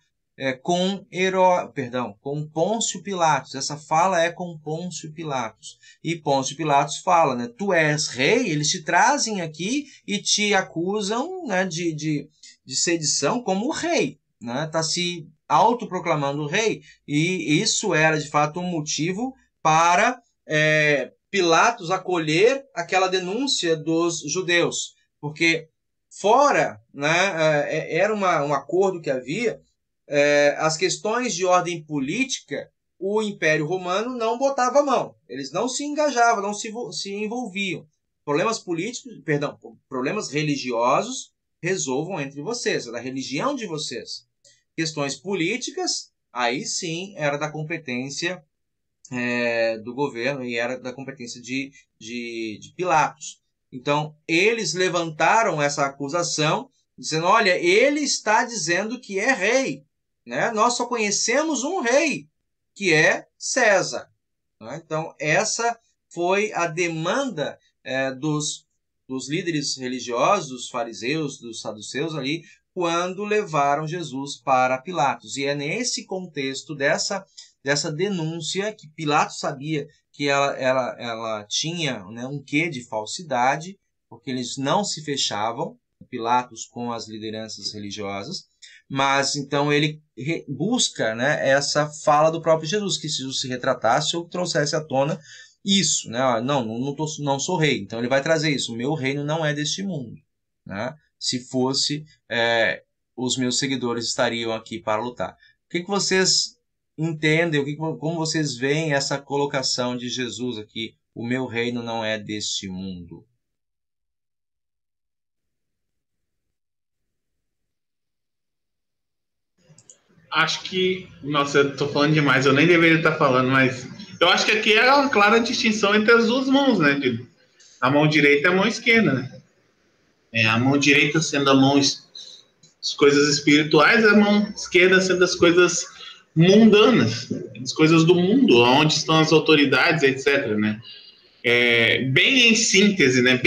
com Pôncio Pilatos. Essa fala é com Pôncio Pilatos. E Pôncio Pilatos fala, né? Tu és rei, eles te trazem aqui e te acusam, né, de sedição como rei. Está se autoproclamando rei, e isso era de fato um motivo para Pilatos acolher aquela denúncia dos judeus, porque fora, né, era um acordo que havia, as questões de ordem política, o Império Romano não botava a mão, eles não se engajavam, não se envolviam. Problemas políticos, problemas religiosos, resolvam entre vocês, é da religião de vocês. Questões políticas, aí sim era da competência do governo e era da competência de Pilatos. Então, eles levantaram essa acusação, dizendo, olha, ele está dizendo que é rei, né? Nós só conhecemos um rei, que é César. Né? Então, essa foi a demanda dos líderes religiosos, dos fariseus, dos saduceus ali, quando levaram Jesus para Pilatos. E é nesse contexto dessa denúncia que Pilatos sabia que ela tinha, né, um quê de falsidade, porque eles não se fechavam, Pilatos com as lideranças religiosas, mas então ele busca, né, essa fala do próprio Jesus, que se Jesus se retratasse ou trouxesse à tona isso, né? Não sou rei, então ele vai trazer isso, o meu reino não é deste mundo, né? Se fosse, os meus seguidores estariam aqui para lutar. O que vocês entendem, como vocês veem essa colocação de Jesus aqui, o meu reino não é deste mundo? Acho que, nossa, eu tô falando demais, eu nem deveria estar falando, mas eu acho que aqui é uma clara distinção entre as duas mãos, né? A mão direita e a mão esquerda, né? A mão direita sendo a mão as coisas espirituais, a mão esquerda sendo as coisas mundanas, as coisas do mundo, onde estão as autoridades, etc., né? Bem em síntese, né?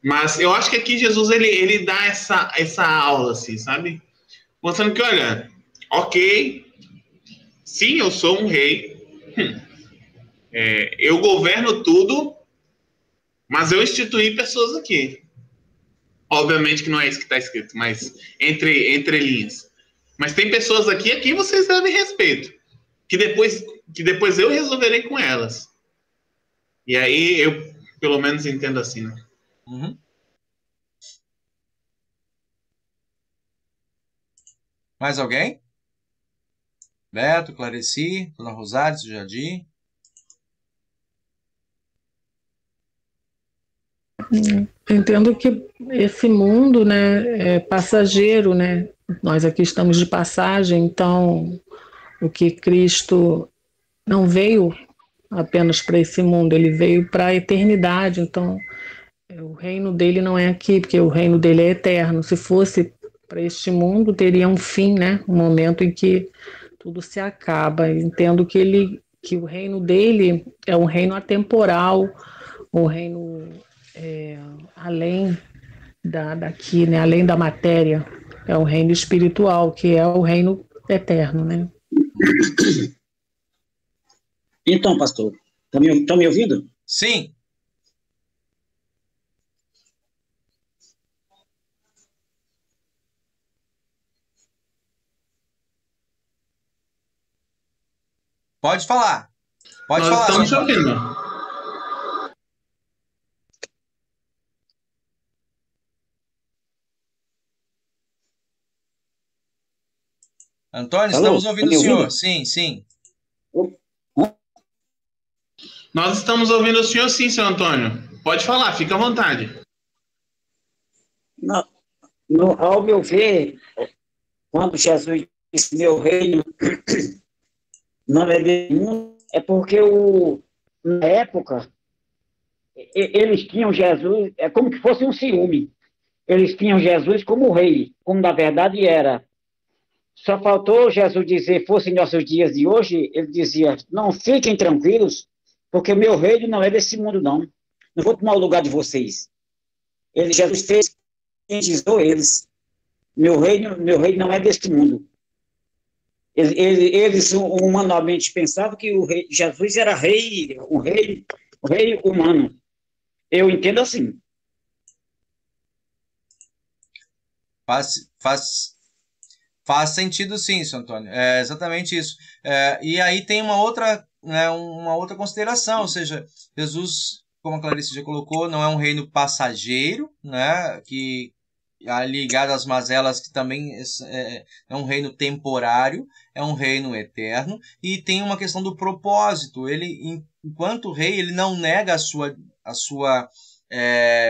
Mas eu acho que aqui Jesus ele dá essa aula, assim, sabe? Mostrando que, olha, ok, sim, eu sou um rei, eu governo tudo, mas eu instituí pessoas aqui. Obviamente que não é isso que está escrito, mas entre linhas. Mas tem pessoas aqui a quem vocês devem respeito, que depois eu resolverei com elas. E aí eu, pelo menos, entendo assim, né? Uhum. Mais alguém? Beto, Clareci, Dona Rosário, Jardim. Entendo que esse mundo, né, é passageiro, né? Nós aqui estamos de passagem, então o que Cristo não veio apenas para esse mundo, ele veio para a eternidade. Então o reino dele não é aqui, porque o reino dele é eterno. Se fosse para este mundo, teria um fim, né? Um momento em que tudo se acaba. Entendo que o reino dele é um reino atemporal, um reino além daqui, né? Além da matéria. É um reino espiritual, que é o reino eterno, né? Então, pastor, estão me ouvindo? Sim. Pode falar. Pode Nós falar. Estamos ouvindo. Antônio, Alô? estamos ouvindo Tá o me senhor. ouvindo? Sim, sim. Nós estamos ouvindo o senhor, sim, seu Antônio. Pode falar, fica à vontade. Ao meu ver, quando Jesus disse, meu reino não é desse mundo, é porque na época eles tinham Jesus, é como que fosse um ciúme. Eles tinham Jesus como rei, como na verdade era. Só faltou Jesus dizer, fossem nossos dias de hoje, ele dizia, não fiquem tranquilos, porque o meu reino não é desse mundo, não. Não vou tomar o lugar de vocês. Jesus fez, conscientizou eles. Meu reino não é deste mundo. Eles humanamente pensavam que Jesus era rei, o rei humano. Eu entendo assim. Faz sentido sim, seu Antônio. É exatamente isso. E aí tem uma outra, né, uma outra consideração, ou seja, Jesus, como a Clarice já colocou, não é um reino passageiro, né, que ligado às mazelas, que também é um reino temporário, é um reino eterno, e tem uma questão do propósito. Ele, enquanto rei, ele não nega a sua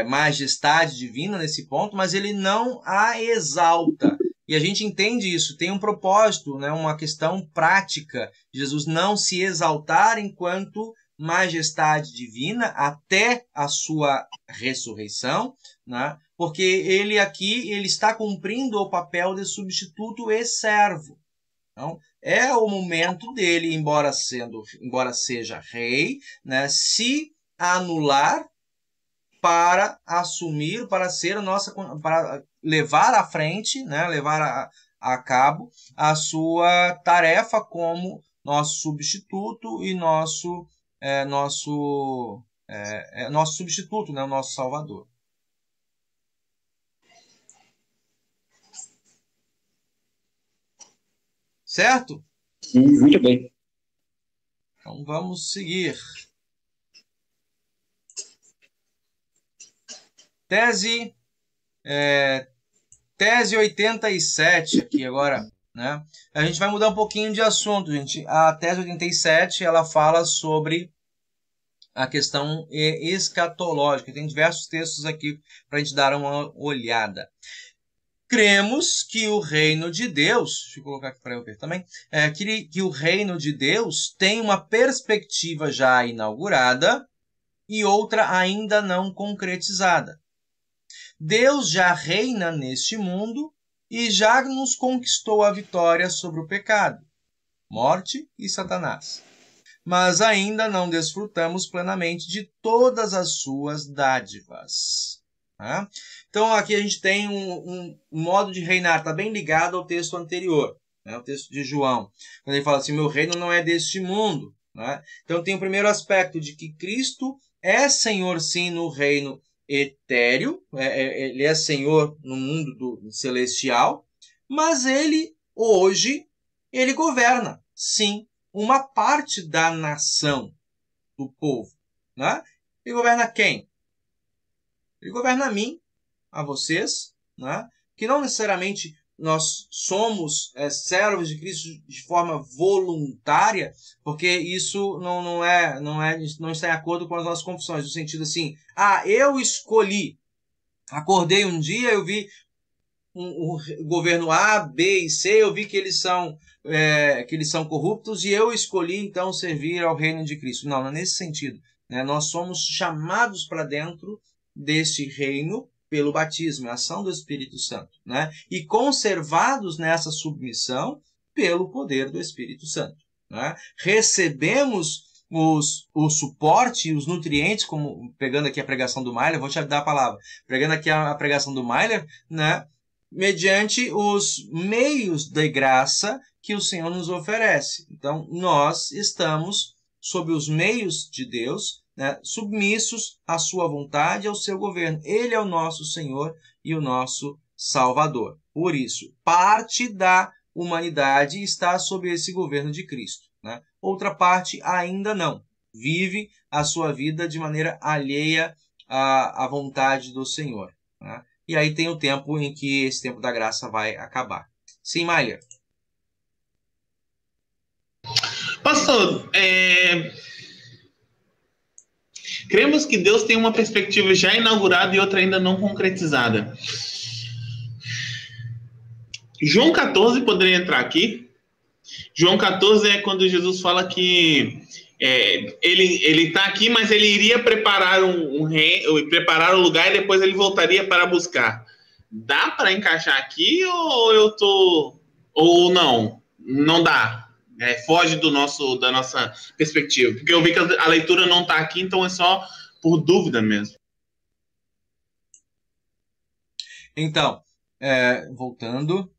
majestade divina nesse ponto, mas ele não a exalta. E a gente entende isso, tem um propósito, né, uma questão prática. Jesus não se exaltar enquanto majestade divina até a sua ressurreição, né, porque ele aqui ele está cumprindo o papel de substituto e servo. Então, é o momento dele, embora seja rei, né, se anular para assumir, para levar à frente, né, levar a cabo a sua tarefa como nosso substituto e nosso substituto, né, o nosso Salvador. Certo? Sim, muito bem. Então vamos seguir. Tese 87 aqui agora, né? A gente vai mudar um pouquinho de assunto, gente. A tese 87, ela fala sobre a questão escatológica. Tem diversos textos aqui para a gente dar uma olhada. Cremos que o reino de Deus, deixa eu colocar aqui para eu ver também, que o reino de Deus tem uma perspectiva já inaugurada e outra ainda não concretizada. Deus já reina neste mundo e já nos conquistou a vitória sobre o pecado, morte e Satanás. Mas ainda não desfrutamos plenamente de todas as suas dádivas. Tá? Então aqui a gente tem um modo de reinar, está bem ligado ao texto anterior, né? O texto de João, quando ele fala assim, meu reino não é deste mundo. Né? Então tem o primeiro aspecto de que Cristo é Senhor sim no reino etéreo, ele é Senhor no mundo celestial, mas ele hoje ele governa sim uma parte da nação, do povo. Né? Ele governa quem? Ele governa a mim, a vocês, né? Que não necessariamente nós somos servos de Cristo de forma voluntária, porque isso não está em acordo com as nossas confissões, no sentido assim, eu escolhi, acordei um dia, eu vi o governo A, B e C, eu vi que eles são corruptos e eu escolhi então servir ao reino de Cristo. Não é nesse sentido. Né? Nós somos chamados para dentro deste reino pelo batismo, a ação do Espírito Santo, né? E conservados nessa submissão pelo poder do Espírito Santo. Né? Recebemos o suporte, os nutrientes, como pegando aqui a pregação do Mailer, vou te dar a palavra, pegando aqui a pregação do Mailer, né? Mediante os meios de graça que o Senhor nos oferece. Então, nós estamos sob os meios de Deus, né, submissos à sua vontade e ao seu governo. Ele é o nosso Senhor e o nosso Salvador. Por isso, parte da humanidade está sob esse governo de Cristo. Né? Outra parte ainda não. Vive a sua vida de maneira alheia à vontade do Senhor. Né? E aí tem o tempo em que esse tempo da graça vai acabar. Sim, Mailer. Pastor, cremos que Deus tem uma perspectiva já inaugurada e outra ainda não concretizada. João 14 poderia entrar aqui. João 14 é quando Jesus fala que ele está aqui, mas ele iria preparar preparar o lugar e depois ele voltaria para buscar. Dá para encaixar aqui ou não? Não dá. Foge da nossa perspectiva. Porque eu vi que a leitura não está aqui, então é só por dúvida mesmo. Então, voltando.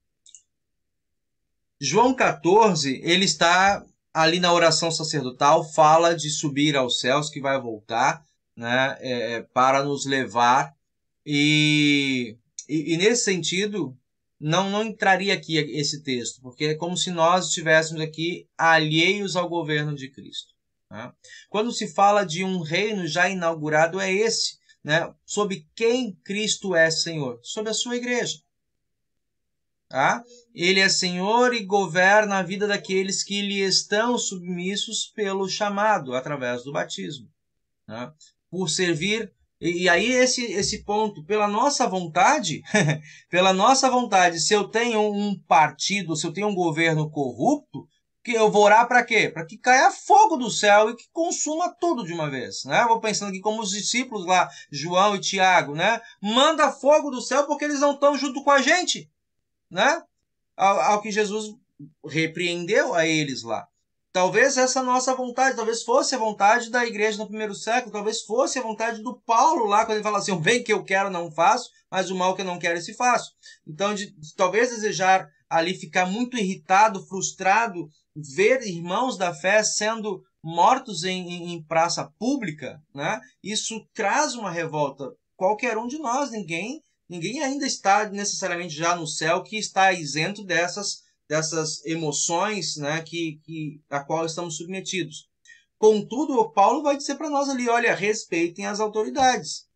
João 14, ele está ali na oração sacerdotal, fala de subir aos céus, que vai voltar, né, para nos levar. E nesse sentido, não entraria aqui esse texto, porque é como se nós estivéssemos aqui alheios ao governo de Cristo. Né? Quando se fala de um reino já inaugurado, é esse, né, sobre quem Cristo é Senhor, sobre a sua igreja. Tá? Ele é Senhor e governa a vida daqueles que lhe estão submissos pelo chamado, através do batismo. Né? Por servir, e aí esse ponto, pela nossa vontade, pela nossa vontade, se eu tenho um partido, se eu tenho um governo corrupto, que eu vou orar para quê? Para que caia fogo do céu e que consuma tudo de uma vez. Né? Vou pensando aqui como os discípulos lá, João e Tiago, né? Manda fogo do céu porque eles não estão junto com a gente. Né? Ao que Jesus repreendeu a eles lá. Talvez essa nossa vontade, talvez fosse a vontade da igreja no primeiro século, talvez fosse a vontade do Paulo lá, quando ele fala assim, o bem que eu quero não faço, mas o mal que eu não quero esse faço. Então, talvez desejar ali ficar muito irritado, frustrado, ver irmãos da fé sendo mortos em praça pública, né? Isso traz uma revolta. Qualquer um de nós, ninguém ainda está necessariamente já no céu que está isento dessas emoções, né, a qual estamos submetidos. Contudo, o Paulo vai dizer para nós ali, olha, respeitem as autoridades.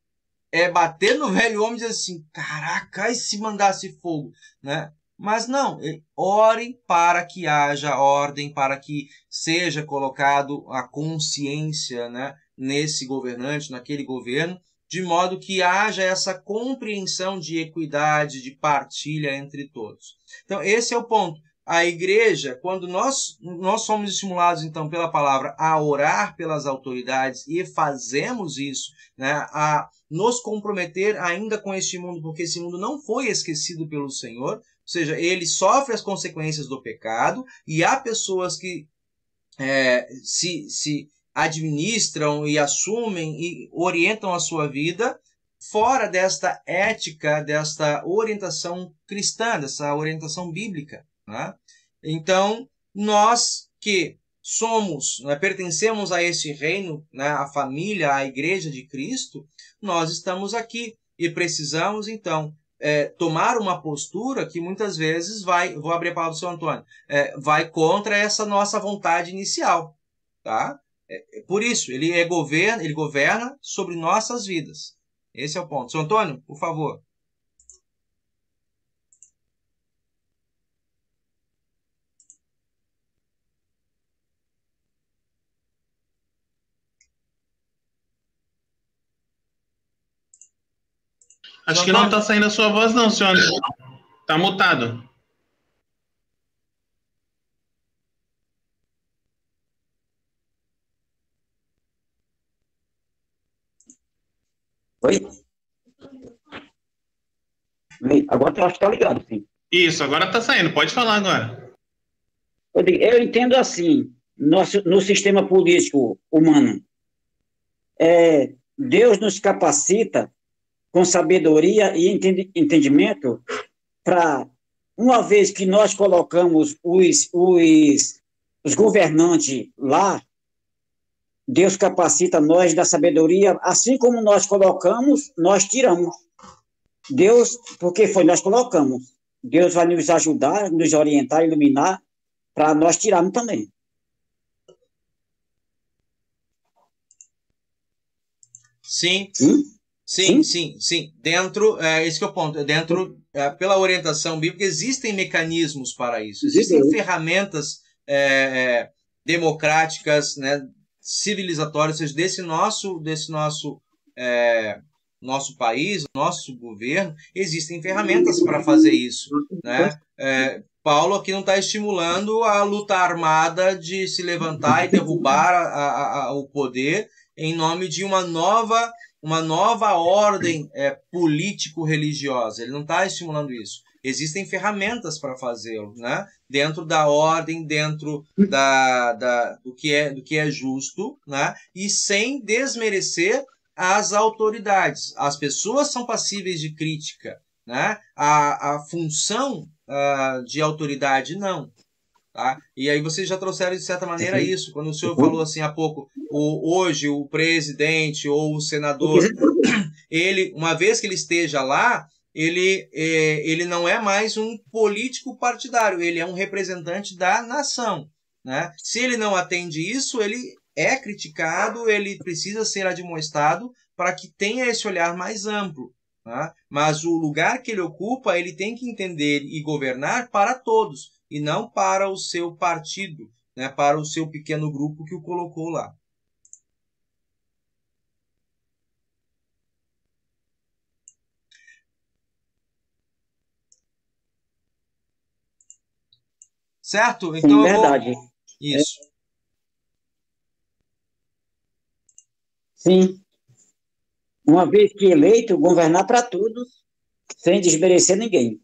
É bater no velho homem e dizer assim, caraca, e se mandasse fogo? Né? Mas não, orem para que haja ordem, para que seja colocado a consciência, né, nesse governante, naquele governo, de modo que haja essa compreensão de equidade, de partilha entre todos. Então, esse é o ponto. A igreja, quando nós somos estimulados, então, pela palavra a orar pelas autoridades e fazemos isso, né, a nos comprometer ainda com este mundo, porque esse mundo não foi esquecido pelo Senhor, ou seja, ele sofre as consequências do pecado e há pessoas que se administram e assumem e orientam a sua vida fora desta ética, desta orientação cristã, dessa orientação bíblica. Né? Então, nós que somos, né, pertencemos a este reino, né, a família, a igreja de Cristo, nós estamos aqui e precisamos, então, tomar uma postura que muitas vezes vou abrir a palavra do seu Antônio, vai contra essa nossa vontade inicial. Tá? Por isso, ele governa sobre nossas vidas. Esse é o ponto. Seu Antônio, por favor. Acho que não está saindo a sua voz, não, senhor. Está mutado. Oi? Agora eu acho que está ligado, sim. Isso, agora está saindo. Pode falar agora. Eu entendo assim, no sistema político humano, Deus nos capacita com sabedoria e entendimento para, uma vez que nós colocamos os governantes lá, Deus capacita nós da sabedoria, assim como nós colocamos, nós tiramos. Deus, porque nós colocamos. Deus vai nos ajudar, nos orientar, iluminar, para nós tirarmos também. Sim. Dentro, esse que é o ponto. Dentro, pela orientação bíblica, existem mecanismos para isso. Existem ferramentas democráticas, né, civilizatórias, ou seja, desse nosso nosso país, nosso governo, existem ferramentas para fazer isso, né? Paulo aqui não está estimulando a luta armada de se levantar e derrubar o poder em nome de uma nova ordem político-religiosa. Ele não está estimulando isso. Existem ferramentas para fazê-lo, né? Dentro da ordem, dentro do que é justo, né? E sem desmerecer as autoridades. As pessoas são passíveis de crítica, né? A função de autoridade, não. Tá? E aí vocês já trouxeram, de certa maneira, isso. Quando o senhor falou assim há pouco, hoje o presidente ou o senador, ele, uma vez que ele esteja lá, ele não é mais um político partidário, ele é um representante da nação, né? Se ele não atende isso, ele é criticado, ele precisa ser admoestado para que tenha esse olhar mais amplo. Tá? Mas o lugar que ele ocupa, ele tem que entender e governar para todos, e não para o seu partido, né? Para o seu pequeno grupo que o colocou lá. Certo? Então, sim, verdade. Isso. Sim. Uma vez que eleito, governar para todos, sem desmerecer ninguém.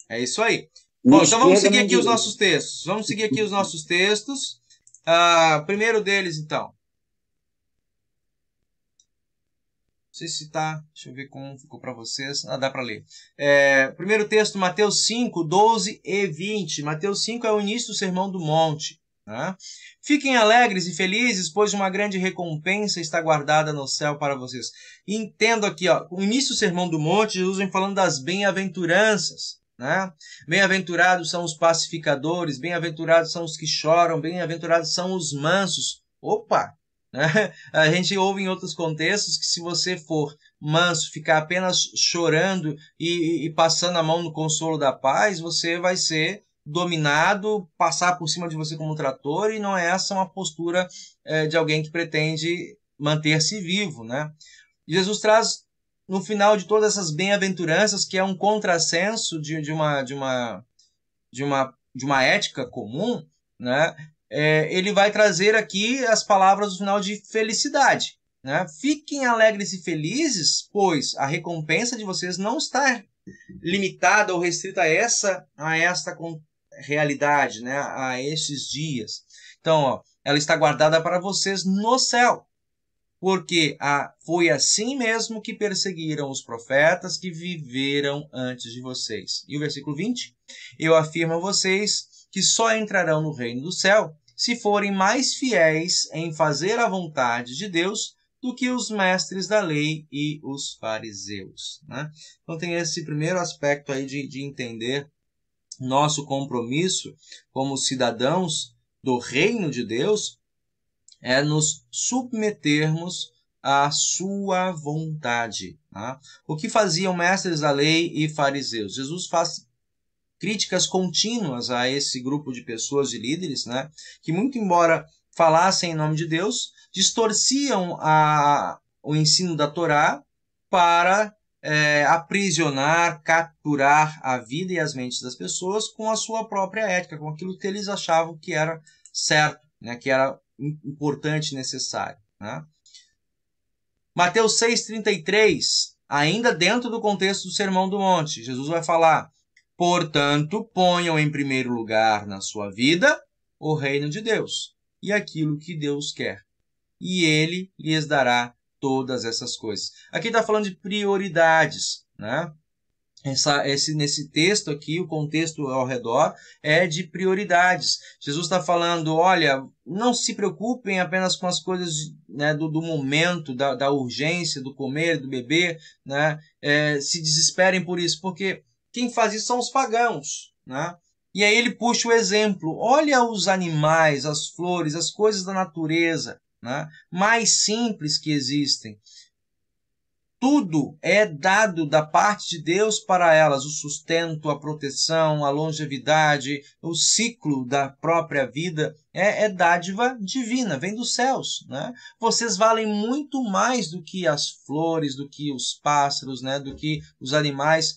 É isso aí. Bom, então vamos seguir aqui os nossos textos. Vamos seguir aqui os nossos textos. Primeiro deles, então. Não sei se tá. Deixa eu ver como ficou para vocês. Dá para ler. Primeiro texto, Mateus 5, 12 e 20. Mateus 5 é o início do Sermão do Monte. Né? Fiquem alegres e felizes, pois uma grande recompensa está guardada no céu para vocês. E entendo aqui, o início do Sermão do Monte, Jesus vem falando das bem-aventuranças. Né? Bem-aventurados são os pacificadores, bem-aventurados são os que choram, bem-aventurados são os mansos. Opa! Né? A gente ouve em outros contextos que se você for manso, ficar apenas chorando e passando a mão no consolo da paz, você vai ser dominado, passar por cima de você como um trator, e não é essa uma postura de alguém que pretende manter-se vivo. Né? Jesus traz no final de todas essas bem-aventuranças, que é um contrassenso de uma ética comum, né? Ele vai trazer aqui as palavras do final de felicidade. Né? Fiquem alegres e felizes, pois a recompensa de vocês não está limitada ou restrita a esta realidade, né? A estes dias. Então, ela está guardada para vocês no céu. Porque foi assim mesmo que perseguiram os profetas que viveram antes de vocês. E o versículo 20? Eu afirmo a vocês que só entrarão no reino do céu se forem mais fiéis em fazer a vontade de Deus do que os mestres da lei e os fariseus. Né? Então tem esse primeiro aspecto aí de entender nosso compromisso como cidadãos do reino de Deus, é nos submetermos à sua vontade. Tá? O que faziam mestres da lei e fariseus? Jesus faz críticas contínuas a esse grupo de pessoas, de líderes, né? Que muito embora falassem em nome de Deus, distorciam o ensino da Torá para aprisionar, capturar a vida e as mentes das pessoas com a sua própria ética, com aquilo que eles achavam que era certo, né? Que era importante e necessário. Né? Mateus 6,33, ainda dentro do contexto do Sermão do Monte, Jesus vai falar: portanto, ponham em primeiro lugar na sua vida o reino de Deus e aquilo que Deus quer, e Ele lhes dará todas essas coisas. Aqui está falando de prioridades, né? Nesse texto aqui, o contexto ao redor é de prioridades. Jesus está falando, olha, não se preocupem apenas com as coisas, né, do momento, da urgência, do comer, do beber, né? Se desesperem por isso, porque quem faz isso são os pagãos. Né? E aí ele puxa o exemplo, olha os animais, as flores, as coisas da natureza, né, mais simples que existem. tudo é dado da parte de Deus para elas, o sustento, a proteção, a longevidade, o ciclo da própria vida, é dádiva divina, vem dos céus, né? Vocês valem muito mais do que as flores, do que os pássaros, né? Do que os animais.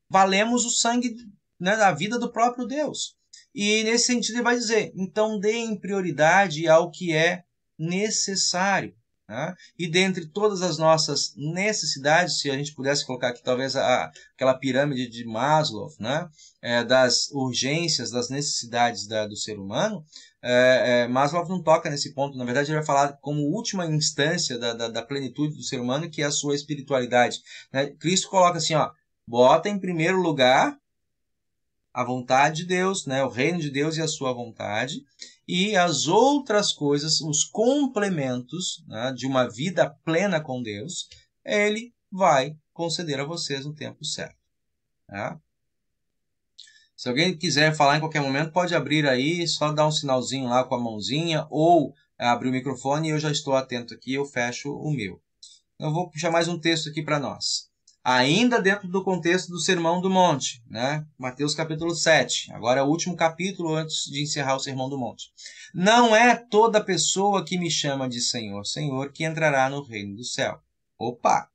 Valemos o sangue, né, da vida do próprio Deus. E nesse sentido ele vai dizer, então deem prioridade ao que é necessário. Né? E dentre todas as nossas necessidades, se a gente pudesse colocar aqui talvez aquela pirâmide de Maslow, né? Das urgências, das necessidades do ser humano, Maslow não toca nesse ponto. Na verdade, ele vai falar como última instância da plenitude do ser humano, que é a sua espiritualidade. Né? Cristo coloca assim, ó, bota em primeiro lugar a vontade de Deus, né? O reino de Deus e a sua vontade, e as outras coisas, os complementos, né, de uma vida plena com Deus, ele vai conceder a vocês no tempo certo. Tá? Se alguém quiser falar em qualquer momento, pode abrir aí, só dar um sinalzinho lá com a mãozinha, ou abrir o microfone e eu já estou atento aqui, eu fecho o meu. Eu vou puxar mais um texto aqui para nós. Ainda dentro do contexto do Sermão do Monte, né? Mateus capítulo 7. Agora é o último capítulo antes de encerrar o Sermão do Monte. Não é toda pessoa que me chama de Senhor, Senhor, que entrará no reino do céu. Opa!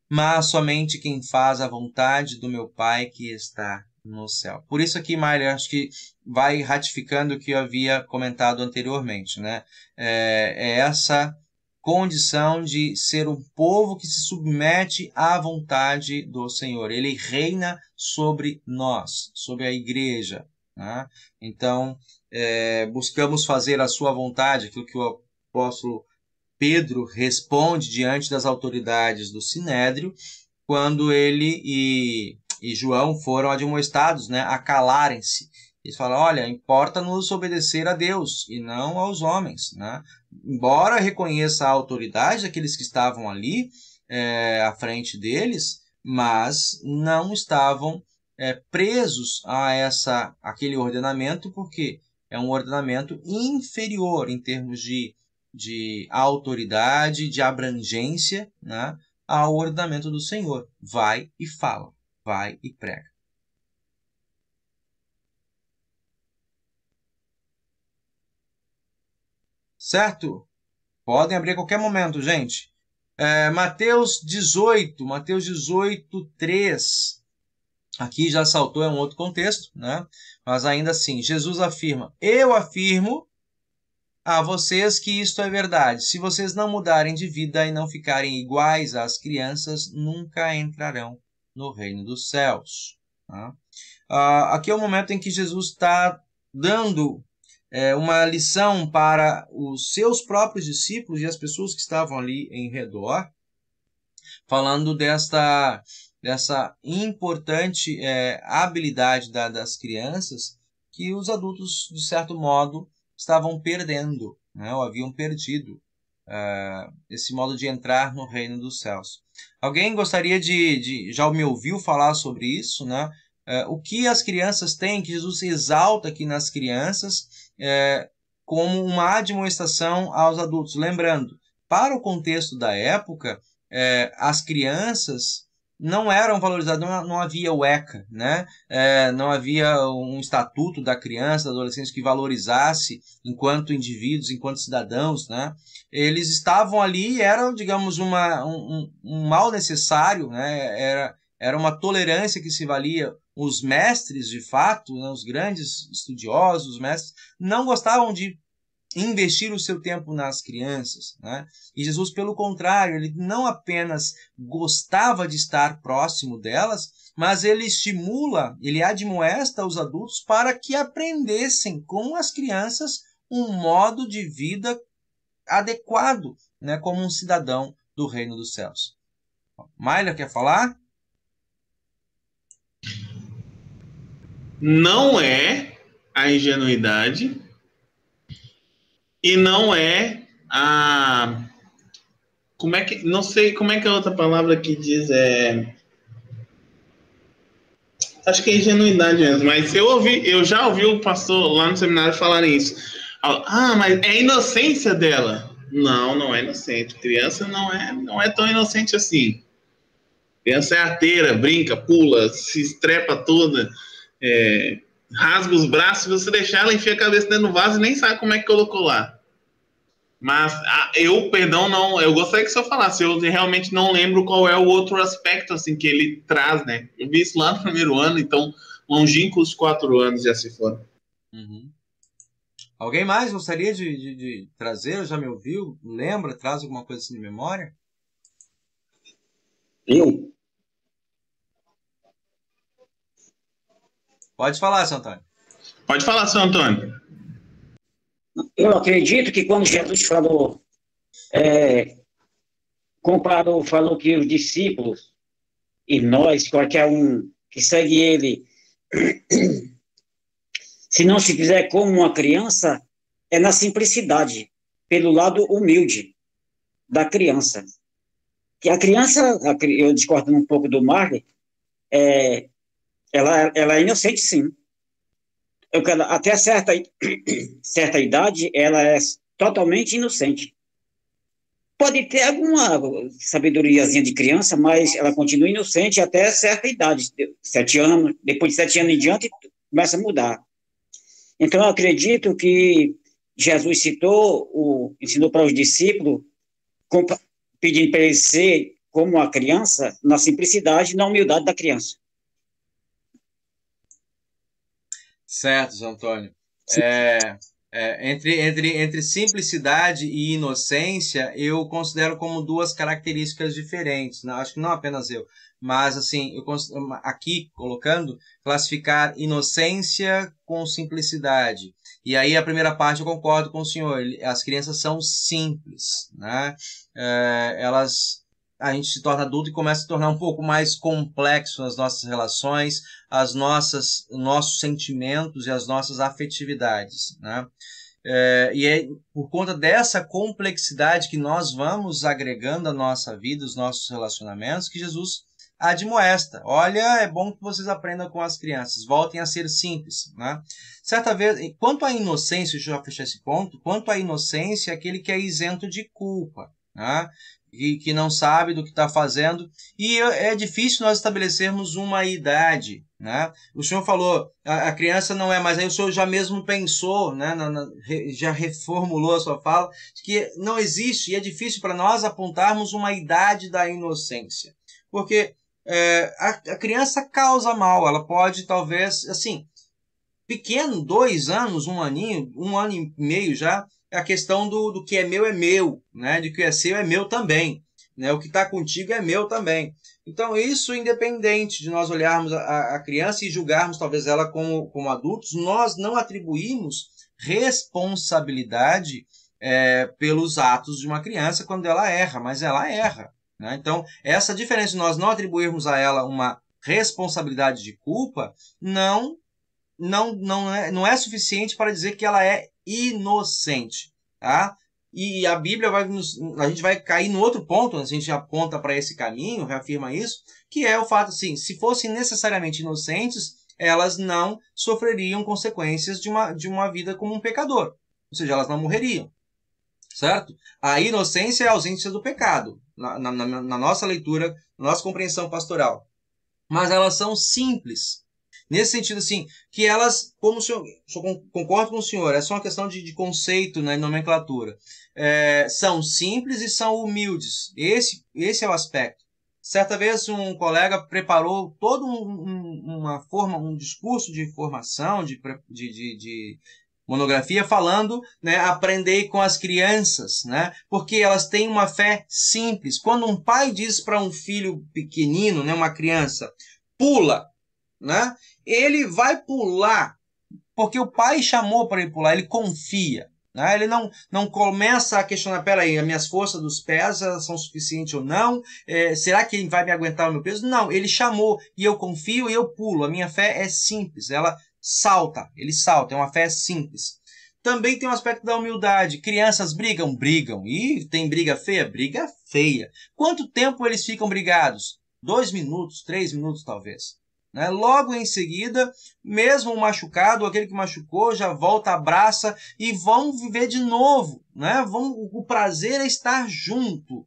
Mas somente quem faz a vontade do meu Pai que está no céu. Por isso aqui, Mário, acho que vai ratificando o que eu havia comentado anteriormente, né? É essa condição de ser um povo que se submete à vontade do Senhor. Ele reina sobre nós, sobre a igreja. Né? Então, buscamos fazer a sua vontade, aquilo que o apóstolo Pedro responde diante das autoridades do Sinédrio, quando ele e João foram admoestados, né, a calarem-se. Eles falam, olha, importa-nos obedecer a Deus e não aos homens. Né? Embora reconheça a autoridade daqueles que estavam ali à frente deles, mas não estavam presos a aquele ordenamento, porque é um ordenamento inferior em termos de autoridade, de abrangência, né, ao ordenamento do Senhor. Vai e fala, vai e prega. Certo? Podem abrir a qualquer momento, gente. Mateus 18, 3. Aqui já saltou, é um outro contexto, né? Mas ainda assim, Jesus afirma, eu afirmo a vocês que isto é verdade. Se vocês não mudarem de vida e não ficarem iguais às crianças, nunca entrarão no reino dos céus. Tá? Aqui é o momento em que Jesus está dando uma lição para os seus próprios discípulos e as pessoas que estavam ali em redor, falando dessa importante habilidade das crianças que os adultos, de certo modo, estavam perdendo, né, ou haviam perdido esse modo de entrar no reino dos céus. Alguém gostaria já me ouviu falar sobre isso, né? O que as crianças têm, que Jesus exalta aqui nas crianças, como uma admoestação aos adultos. Lembrando, para o contexto da época, as crianças não eram valorizadas, não havia o ECA, né? Não havia um estatuto da criança, da adolescente que valorizasse enquanto indivíduos, enquanto cidadãos, né? Eles estavam ali e eram, digamos, um mal necessário, né? Era uma tolerância que se valia. Os mestres, de fato, né, os grandes estudiosos, os mestres, não gostavam de investir o seu tempo nas crianças. Né? E Jesus, pelo contrário, ele não apenas gostava de estar próximo delas, mas ele estimula, ele admoesta os adultos para que aprendessem com as crianças um modo de vida adequado, né, como um cidadão do reino dos céus. Mayla, quer falar? Não é a ingenuidade e não é a... não sei como é que é a outra palavra que diz, acho que é ingenuidade mesmo, mas eu já ouvi o pastor lá no seminário falarem isso. Mas é a inocência dela. Não, não é inocente. Criança não é tão inocente assim. Criança é arteira, brinca, pula, se estrepa toda, rasga os braços, se você deixar ela enfia a cabeça dentro do vaso e nem sabe como é que colocou lá. Mas eu gostaria que o senhor falasse, eu realmente não lembro qual é o outro aspecto assim, que ele traz, né? Eu vi isso lá no primeiro ano, então longínquos 4 anos já se foram. Uhum. Alguém mais gostaria de trazer? Já me ouviu? Lembra? Traz alguma coisa assim de memória? Eu? Pode falar, seu Antônio. Pode falar, seu Antônio. Eu acredito que quando Jesus falou, falou que os discípulos e nós, qualquer um que segue ele, se não se fizer como uma criança, é na simplicidade, pelo lado humilde da criança. Que a criança, eu discordo um pouco do Marley, ela é inocente, sim. Até certa idade, ela é totalmente inocente. Pode ter alguma sabedoriazinha de criança, mas ela continua inocente até certa idade, 7 anos, depois de 7 anos em diante, começa a mudar. Então, eu acredito que Jesus ensinou para os discípulos, pedindo para eles ser como a criança, na simplicidade e na humildade da criança. Certo, Zé Antônio. Entre simplicidade e inocência, eu considero como 2 características diferentes. Né? Acho que não apenas eu, mas assim, aqui colocando, classificar inocência com simplicidade. E aí a primeira parte eu concordo com o senhor, as crianças são simples, né? A gente se torna adulto e começa a se tornar um pouco mais complexo nas nossas relações, nossos sentimentos e as nossas afetividades, né? E é por conta dessa complexidade que nós vamos agregando à nossa vida, os nossos relacionamentos, que Jesus admoesta. Olha, é bom que vocês aprendam com as crianças, voltem a ser simples, né? Certa vez, quanto à inocência, deixa eu já fechar esse ponto, quanto à inocência, aquele que é isento de culpa, né? E que não sabe do que está fazendo, e é difícil nós estabelecermos uma idade, né? O senhor falou, a criança não é mais, aí o senhor já mesmo pensou, né, já reformulou a sua fala, que não existe, e é difícil para nós apontarmos uma idade da inocência, porque a criança causa mal, ela pode talvez, assim, pequeno, 2 anos, 1 aninho, 1 ano e meio já, a questão do que é meu, né? De que é seu é meu também, né? O que está contigo é meu também. Então, isso independente de nós olharmos a criança e julgarmos talvez ela como adultos, nós não atribuímos responsabilidade pelos atos de uma criança quando ela erra, mas ela erra, né? Então, essa diferença de nós não atribuirmos a ela uma responsabilidade de culpa não é suficiente para dizer que ela é inocente, tá? E a Bíblia a gente vai cair no outro ponto, a gente aponta para esse caminho, reafirma isso, que é o fato assim, se fossem necessariamente inocentes, elas não sofreriam consequências de uma vida como um pecador, ou seja, elas não morreriam, certo? A inocência é a ausência do pecado, na nossa leitura, na nossa compreensão pastoral, mas elas são simples. Nesse sentido, assim, que elas, como o senhor, concordo com o senhor, é só uma questão de conceito, né, nomenclatura. São simples e são humildes. Esse é o aspecto. Certa vez um colega preparou todo um discurso de formação, de monografia, falando, né, aprendei com as crianças, né, porque elas têm uma fé simples. Quando um pai diz para um filho pequenino, né, uma criança, pula, né? Ele vai pular porque o pai chamou para ele pular, ele confia, né? Ele não começa a questionar, peraí, as minhas forças dos pés são suficientes ou não, será que ele vai me aguentar o meu peso? Não, ele chamou e eu confio e eu pulo, a minha fé é simples, ele salta, é uma fé simples. Também tem um aspecto da humildade, crianças brigam, e tem briga feia. Quanto tempo eles ficam brigados? 2 minutos, 3 minutos talvez. né? Logo em seguida, mesmo o machucado, aquele que machucou, já volta, abraça e vão viver de novo, né? O prazer é estar junto.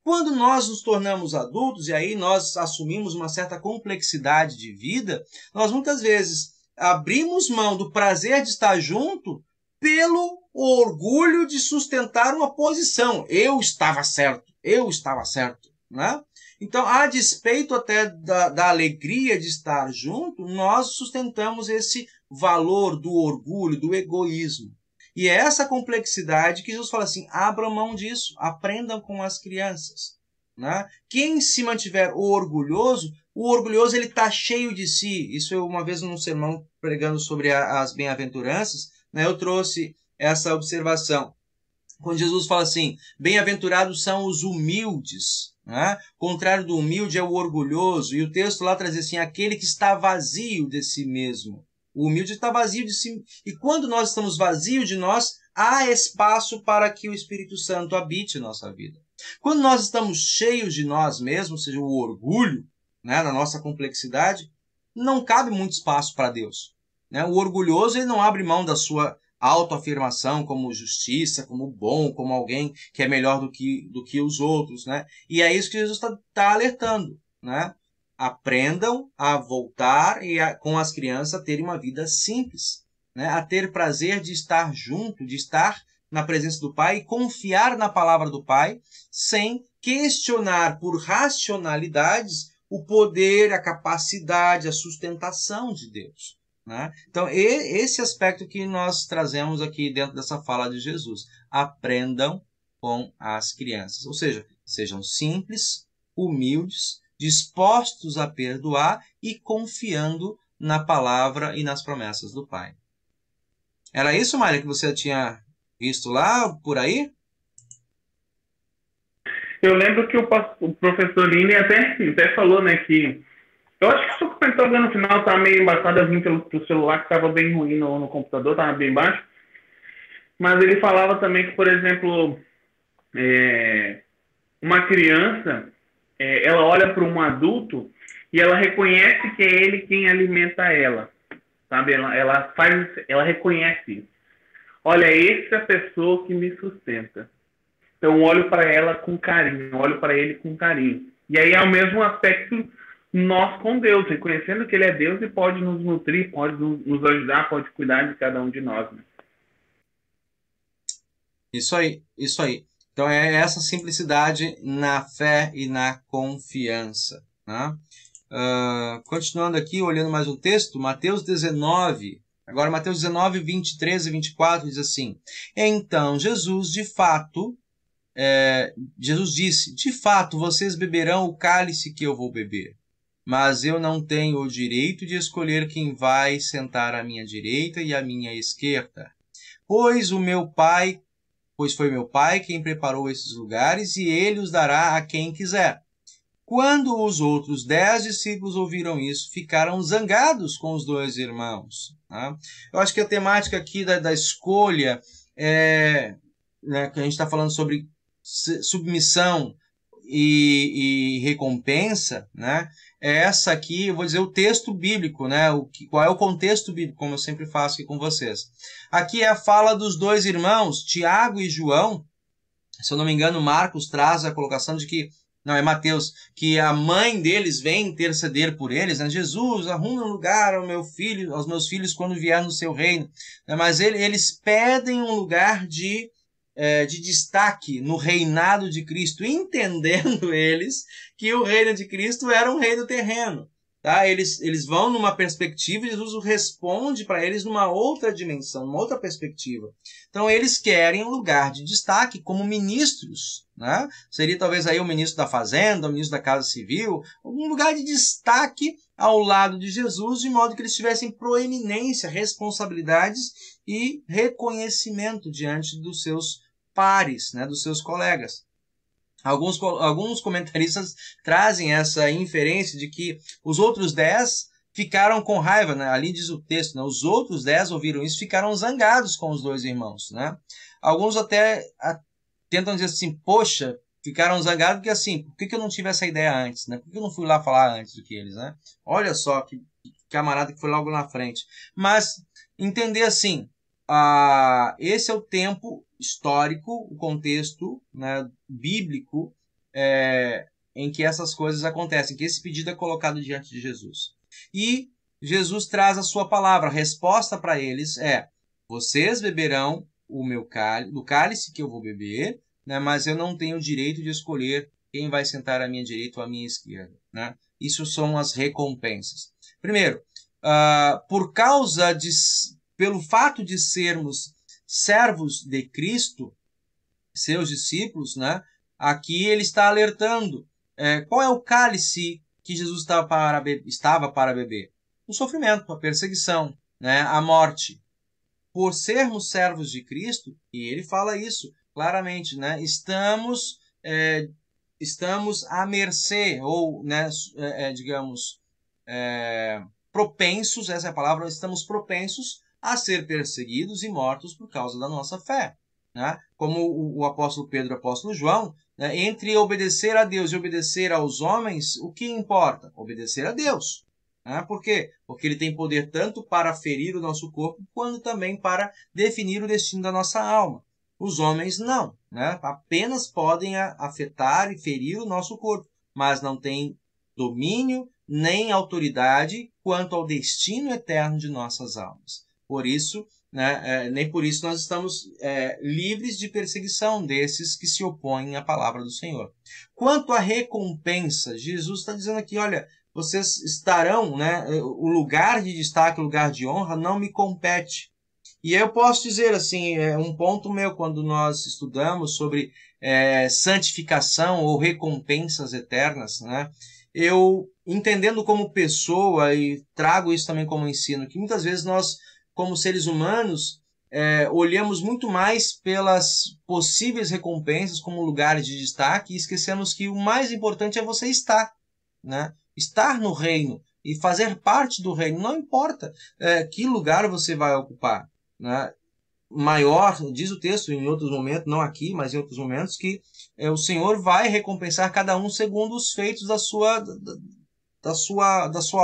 Quando nós nos tornamos adultos, e aí nós assumimos uma certa complexidade de vida, nós muitas vezes abrimos mão do prazer de estar junto pelo orgulho de sustentar uma posição. Eu estava certo, né? Então, a despeito até da alegria de estar junto, nós sustentamos esse valor do orgulho, do egoísmo. E é essa complexidade que Jesus fala assim, abram mão disso, aprendam com as crianças, né? Quem se mantiver o orgulhoso ele está cheio de si. Isso eu, uma vez num sermão pregando sobre as bem-aventuranças, né, eu trouxe essa observação. Quando Jesus fala assim, bem-aventurados são os humildes, né? O contrário do humilde é o orgulhoso. E o texto lá traz assim, aquele que está vazio de si mesmo. O humilde está vazio de si. E quando nós estamos vazios de nós, há espaço para que o Espírito Santo habite em nossa vida. Quando nós estamos cheios de nós mesmos, ou seja, o orgulho, né, na nossa complexidade, não cabe muito espaço para Deus, né? O orgulhoso ele não abre mão da sua autoafirmação como justiça, como bom, como alguém que é melhor do que os outros, né? E é isso que Jesus está alertando, né? Aprendam a voltar e com as crianças a terem uma vida simples, né? A ter prazer de estar junto, de estar na presença do Pai e confiar na palavra do Pai sem questionar por racionalidades o poder, a capacidade, a sustentação de Deus, né? Então, esse aspecto que nós trazemos aqui dentro dessa fala de Jesus. Aprendam com as crianças. Ou seja, sejam simples, humildes, dispostos a perdoar e confiando na palavra e nas promessas do Pai. Era isso, Mária, que você tinha visto lá, por aí? Eu lembro que o professor Lini até falou, né, que... Eu acho que o seu comentário no final tá meio embaçado, eu vim pelo celular, que estava bem ruim no computador, estava bem baixo. Mas ele falava também que, por exemplo, uma criança, ela olha para um adulto e ela reconhece que é ele quem alimenta ela, sabe? Ela reconhece isso. Olha, essa é a pessoa que me sustenta. Então, olho para ela com carinho, olho para ele com carinho. E aí é o mesmo aspecto nós com Deus, reconhecendo que Ele é Deus e pode nos nutrir, pode nos ajudar, pode cuidar de cada um de nós, né? Isso aí, isso aí. Então é essa simplicidade na fé e na confiança, né? Continuando aqui, olhando mais um texto, Mateus 19, agora Mateus 19, 23 e 24 diz assim, então Jesus disse, de fato vocês beberão o cálice que eu vou beber, mas eu não tenho o direito de escolher quem vai sentar à minha direita e à minha esquerda, pois foi meu Pai quem preparou esses lugares e Ele os dará a quem quiser. Quando os outros 10 discípulos ouviram isso, ficaram zangados com os 2 irmãos. Né? Eu acho que a temática aqui da escolha, né, que a gente está falando sobre submissão e recompensa, né? Essa aqui, eu vou dizer o texto bíblico, né? Qual é o contexto bíblico, como eu sempre faço aqui com vocês. Aqui é a fala dos 2 irmãos, Tiago e João. Se eu não me engano, Marcos traz a colocação de que, não, é Mateus, que a mãe deles vem interceder por eles, né? Jesus, arrume um lugar aos meus filhos quando vier no seu reino. Mas eles pedem um lugar de destaque no reinado de Cristo, entendendo eles que o reino de Cristo era um reino terreno. Tá? Eles vão numa perspectiva e Jesus responde para eles numa outra dimensão, numa outra perspectiva. Então eles querem um lugar de destaque como ministros. Né? Seria talvez aí o ministro da Fazenda, o ministro da Casa Civil, um lugar de destaque ao lado de Jesus, de modo que eles tivessem proeminência, responsabilidades e reconhecimento diante dos seus pares, né, dos seus colegas. Alguns comentaristas trazem essa inferência de que os outros 10 ficaram com raiva, né? Ali diz o texto, né? Os outros 10 ouviram isso e ficaram zangados com os 2 irmãos. Né? Alguns até tentam dizer assim, poxa, ficaram zangados porque assim, por que eu não tive essa ideia antes, né? Por que eu não fui lá falar antes do que eles, né? Olha só que camarada que foi logo na frente. Mas entender assim, esse é o tempo histórico, o contexto, né, bíblico, em que essas coisas acontecem, que esse pedido é colocado diante de Jesus. E Jesus traz a sua palavra. A resposta para eles é: vocês beberão do cálice que eu vou beber, né, mas eu não tenho o direito de escolher quem vai sentar à minha direita ou à minha esquerda, né? Isso são as recompensas. Primeiro, pelo fato de sermos servos de Cristo, seus discípulos, né? Aqui ele está alertando qual é o cálice que Jesus estava para beber. O sofrimento, a perseguição, né? A morte. Por sermos servos de Cristo, e ele fala isso claramente, né? Estamos à mercê, ou, né, digamos, propensos, essa é a palavra, estamos propensos a ser perseguidos e mortos por causa da nossa fé, né? Como o apóstolo Pedro e o apóstolo João, né? Entre obedecer a Deus e obedecer aos homens, o que importa? Obedecer a Deus. Né? Por quê? Porque ele tem poder tanto para ferir o nosso corpo, quanto também para definir o destino da nossa alma. Os homens não, né? Apenas podem afetar e ferir o nosso corpo, mas não têm domínio nem autoridade quanto ao destino eterno de nossas almas. Por isso, né, nem por isso nós estamos livres de perseguição desses que se opõem à palavra do Senhor. Quanto à recompensa, Jesus está dizendo aqui, olha, vocês estarão, né, o lugar de destaque, o lugar de honra, não me compete. E eu posso dizer assim, um ponto meu, quando nós estudamos sobre santificação ou recompensas eternas, né, eu, entendendo como pessoa, e trago isso também como ensino, que muitas vezes nós, como seres humanos, olhamos muito mais pelas possíveis recompensas como lugares de destaque e esquecemos que o mais importante é você estar, né? Estar no reino e fazer parte do reino. Não importa que lugar você vai ocupar, né? Maior, diz o texto em outros momentos, não aqui, mas em outros momentos, que o Senhor vai recompensar cada um segundo os feitos da sua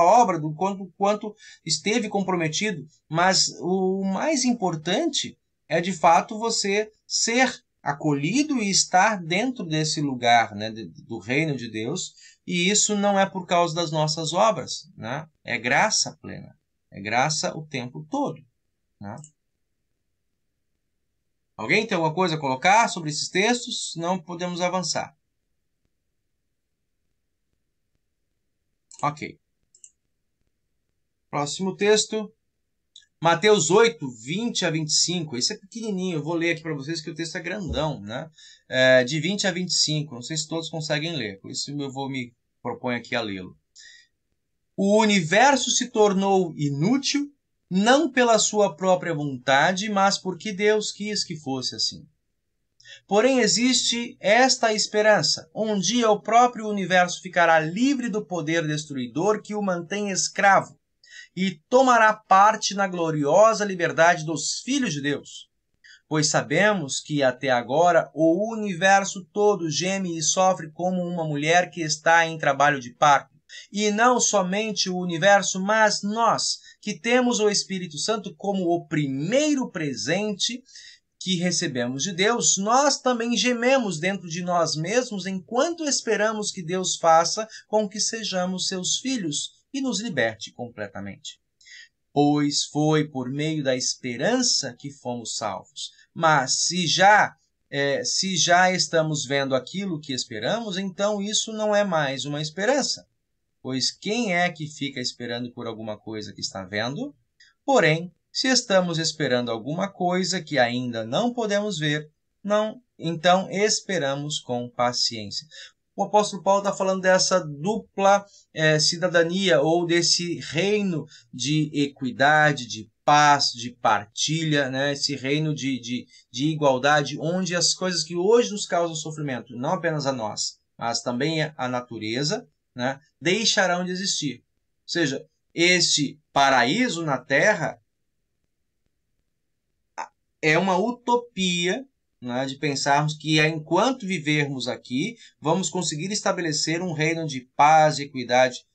obra, do quanto esteve comprometido. Mas o mais importante é, de fato, você ser acolhido e estar dentro desse lugar, né, do reino de Deus, e isso não é por causa das nossas obras, né? É graça plena, é graça o tempo todo, né? Alguém tem alguma coisa a colocar sobre esses textos? Não podemos avançar. Ok. Próximo texto. Mateus 8, 20 a 25. Esse é pequenininho. Eu vou ler aqui para vocês que o texto é grandão, né? De 20 a 25. Não sei se todos conseguem ler. Por isso eu me proponho aqui a lê-lo. O universo se tornou inútil, não pela sua própria vontade, mas porque Deus quis que fosse assim. Porém, existe esta esperança. Um dia o próprio universo ficará livre do poder destruidor que o mantém escravo e tomará parte na gloriosa liberdade dos filhos de Deus. Pois sabemos que até agora o universo todo geme e sofre como uma mulher que está em trabalho de parto. E não somente o universo, mas nós, que temos o Espírito Santo como o primeiro presente que recebemos de Deus, nós também gememos dentro de nós mesmos enquanto esperamos que Deus faça com que sejamos seus filhos e nos liberte completamente. Pois foi por meio da esperança que fomos salvos. Mas se já estamos vendo aquilo que esperamos, então isso não é mais uma esperança. Pois quem é que fica esperando por alguma coisa que está vendo? Porém, se estamos esperando alguma coisa que ainda não podemos ver, então esperamos com paciência. O apóstolo Paulo está falando dessa dupla cidadania, ou desse reino de equidade, de paz, de partilha, né? Esse reino de igualdade, onde as coisas que hoje nos causam sofrimento, não apenas a nós, mas também a natureza, né, deixarão de existir. Ou seja, este paraíso na Terra é uma utopia né, de pensarmos que enquanto vivermos aqui, vamos conseguir estabelecer um reino de paz e equidade.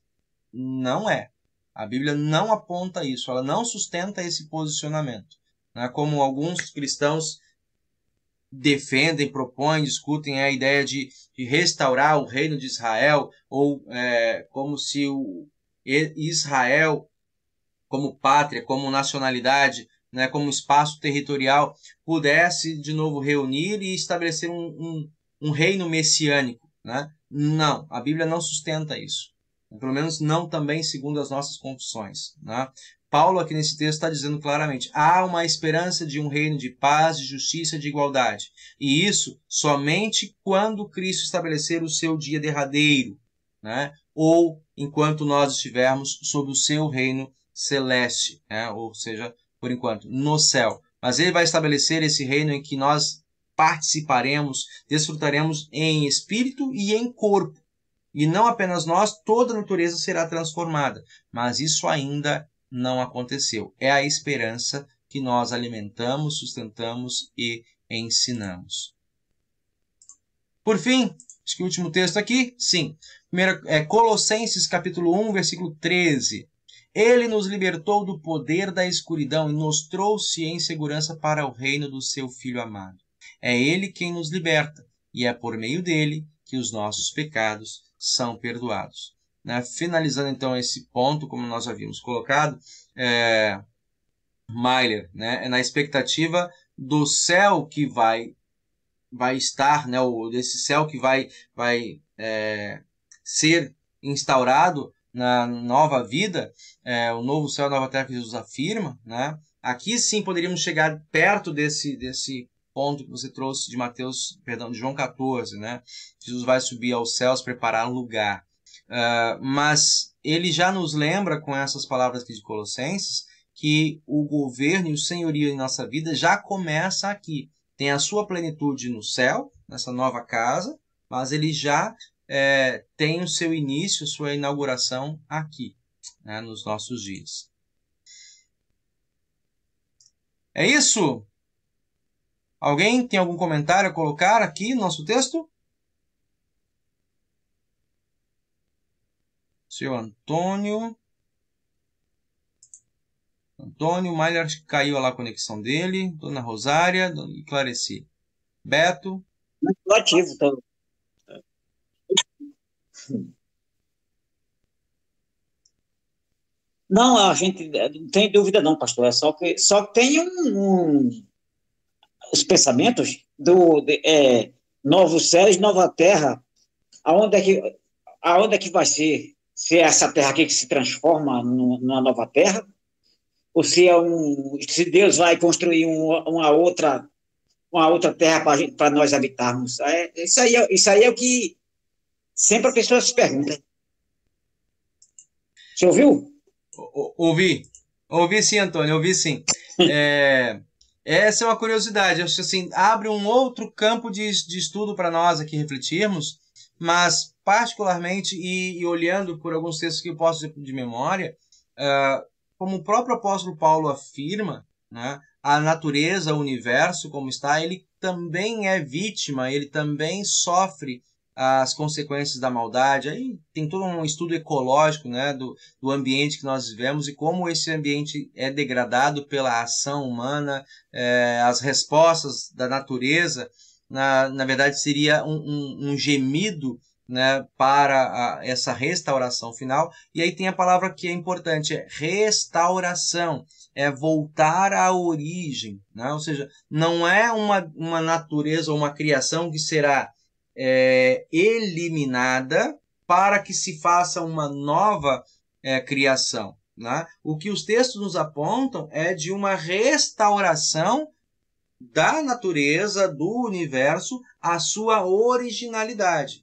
Não é. A Bíblia não aponta isso, ela não sustenta esse posicionamento, né, como alguns cristãos defendem, propõem, discutem a ideia de restaurar o reino de Israel, ou como se Israel, como pátria, como nacionalidade, né, como espaço territorial, pudesse de novo reunir e estabelecer um reino messiânico, né? Não, a Bíblia não sustenta isso. Pelo menos não também segundo as nossas confissões, né? Paulo aqui nesse texto está dizendo claramente, há uma esperança de um reino de paz, de justiça e de igualdade. E isso somente quando Cristo estabelecer o seu dia derradeiro, né? Ou enquanto nós estivermos sob o seu reino celeste, né? Ou seja, por enquanto, no céu. Mas ele vai estabelecer esse reino em que nós participaremos, desfrutaremos em espírito e em corpo. E não apenas nós, toda a natureza será transformada. Mas isso ainda não aconteceu. É a esperança que nós alimentamos, sustentamos e ensinamos. Por fim, acho que o último texto aqui, sim. Primeiro, Colossenses capítulo 1, versículo 13. Ele nos libertou do poder da escuridão e nos trouxe em segurança para o reino do seu Filho amado. É Ele quem nos liberta, e é por meio dele que os nossos pecados são perdoados. Finalizando então esse ponto, como nós havíamos colocado, Mailer, né, na expectativa do céu que vai estar, né, desse céu que vai ser instaurado na nova vida, o novo céu e nova terra que Jesus afirma, né? Aqui sim poderíamos chegar perto desse ponto que você trouxe de de João 14, né? Jesus vai subir aos céus, preparar um lugar. Mas ele já nos lembra com essas palavras aqui de Colossenses que o governo e o senhorio em nossa vida já começa aqui. Tem a sua plenitude no céu, nessa nova casa, mas ele já tem o seu início, sua inauguração aqui, né, nos nossos dias. É isso? Alguém tem algum comentário a colocar aqui no nosso texto? Seu Antônio. Mailer, acho que caiu lá a conexão dele. Dona Rosária, Dona Clareci. Beto. Muito ativo, todo. Não, a gente não tem dúvida não, pastor. É só que tem os pensamentos novo céu e nova terra. Aonde é que vai ser? Se é essa terra aqui que se transforma numa nova terra? Ou se Deus vai construir uma outra terra para nós habitarmos? Isso aí é o que sempre a pessoa se pergunta. Você ouviu? Ouvi sim, Antônio, ouvi sim. Essa é uma curiosidade, acho que assim, abre um outro campo de estudo para nós aqui refletirmos, mas particularmente, e olhando por alguns textos que eu posso dizer de memória, como o próprio apóstolo Paulo afirma, né, a natureza, o universo como está, ele também é vítima, ele também sofre as consequências da maldade. Aí tem todo um estudo ecológico, né, do ambiente que nós vivemos e como esse ambiente é degradado pela ação humana, as respostas da natureza, na verdade seria um gemido, né, para essa restauração final. E aí tem a palavra que é importante, restauração, voltar à origem, né? Ou seja, não é uma natureza ou uma criação que será eliminada para que se faça uma nova criação, né? O que os textos nos apontam é de uma restauração da natureza, do universo, à sua originalidade.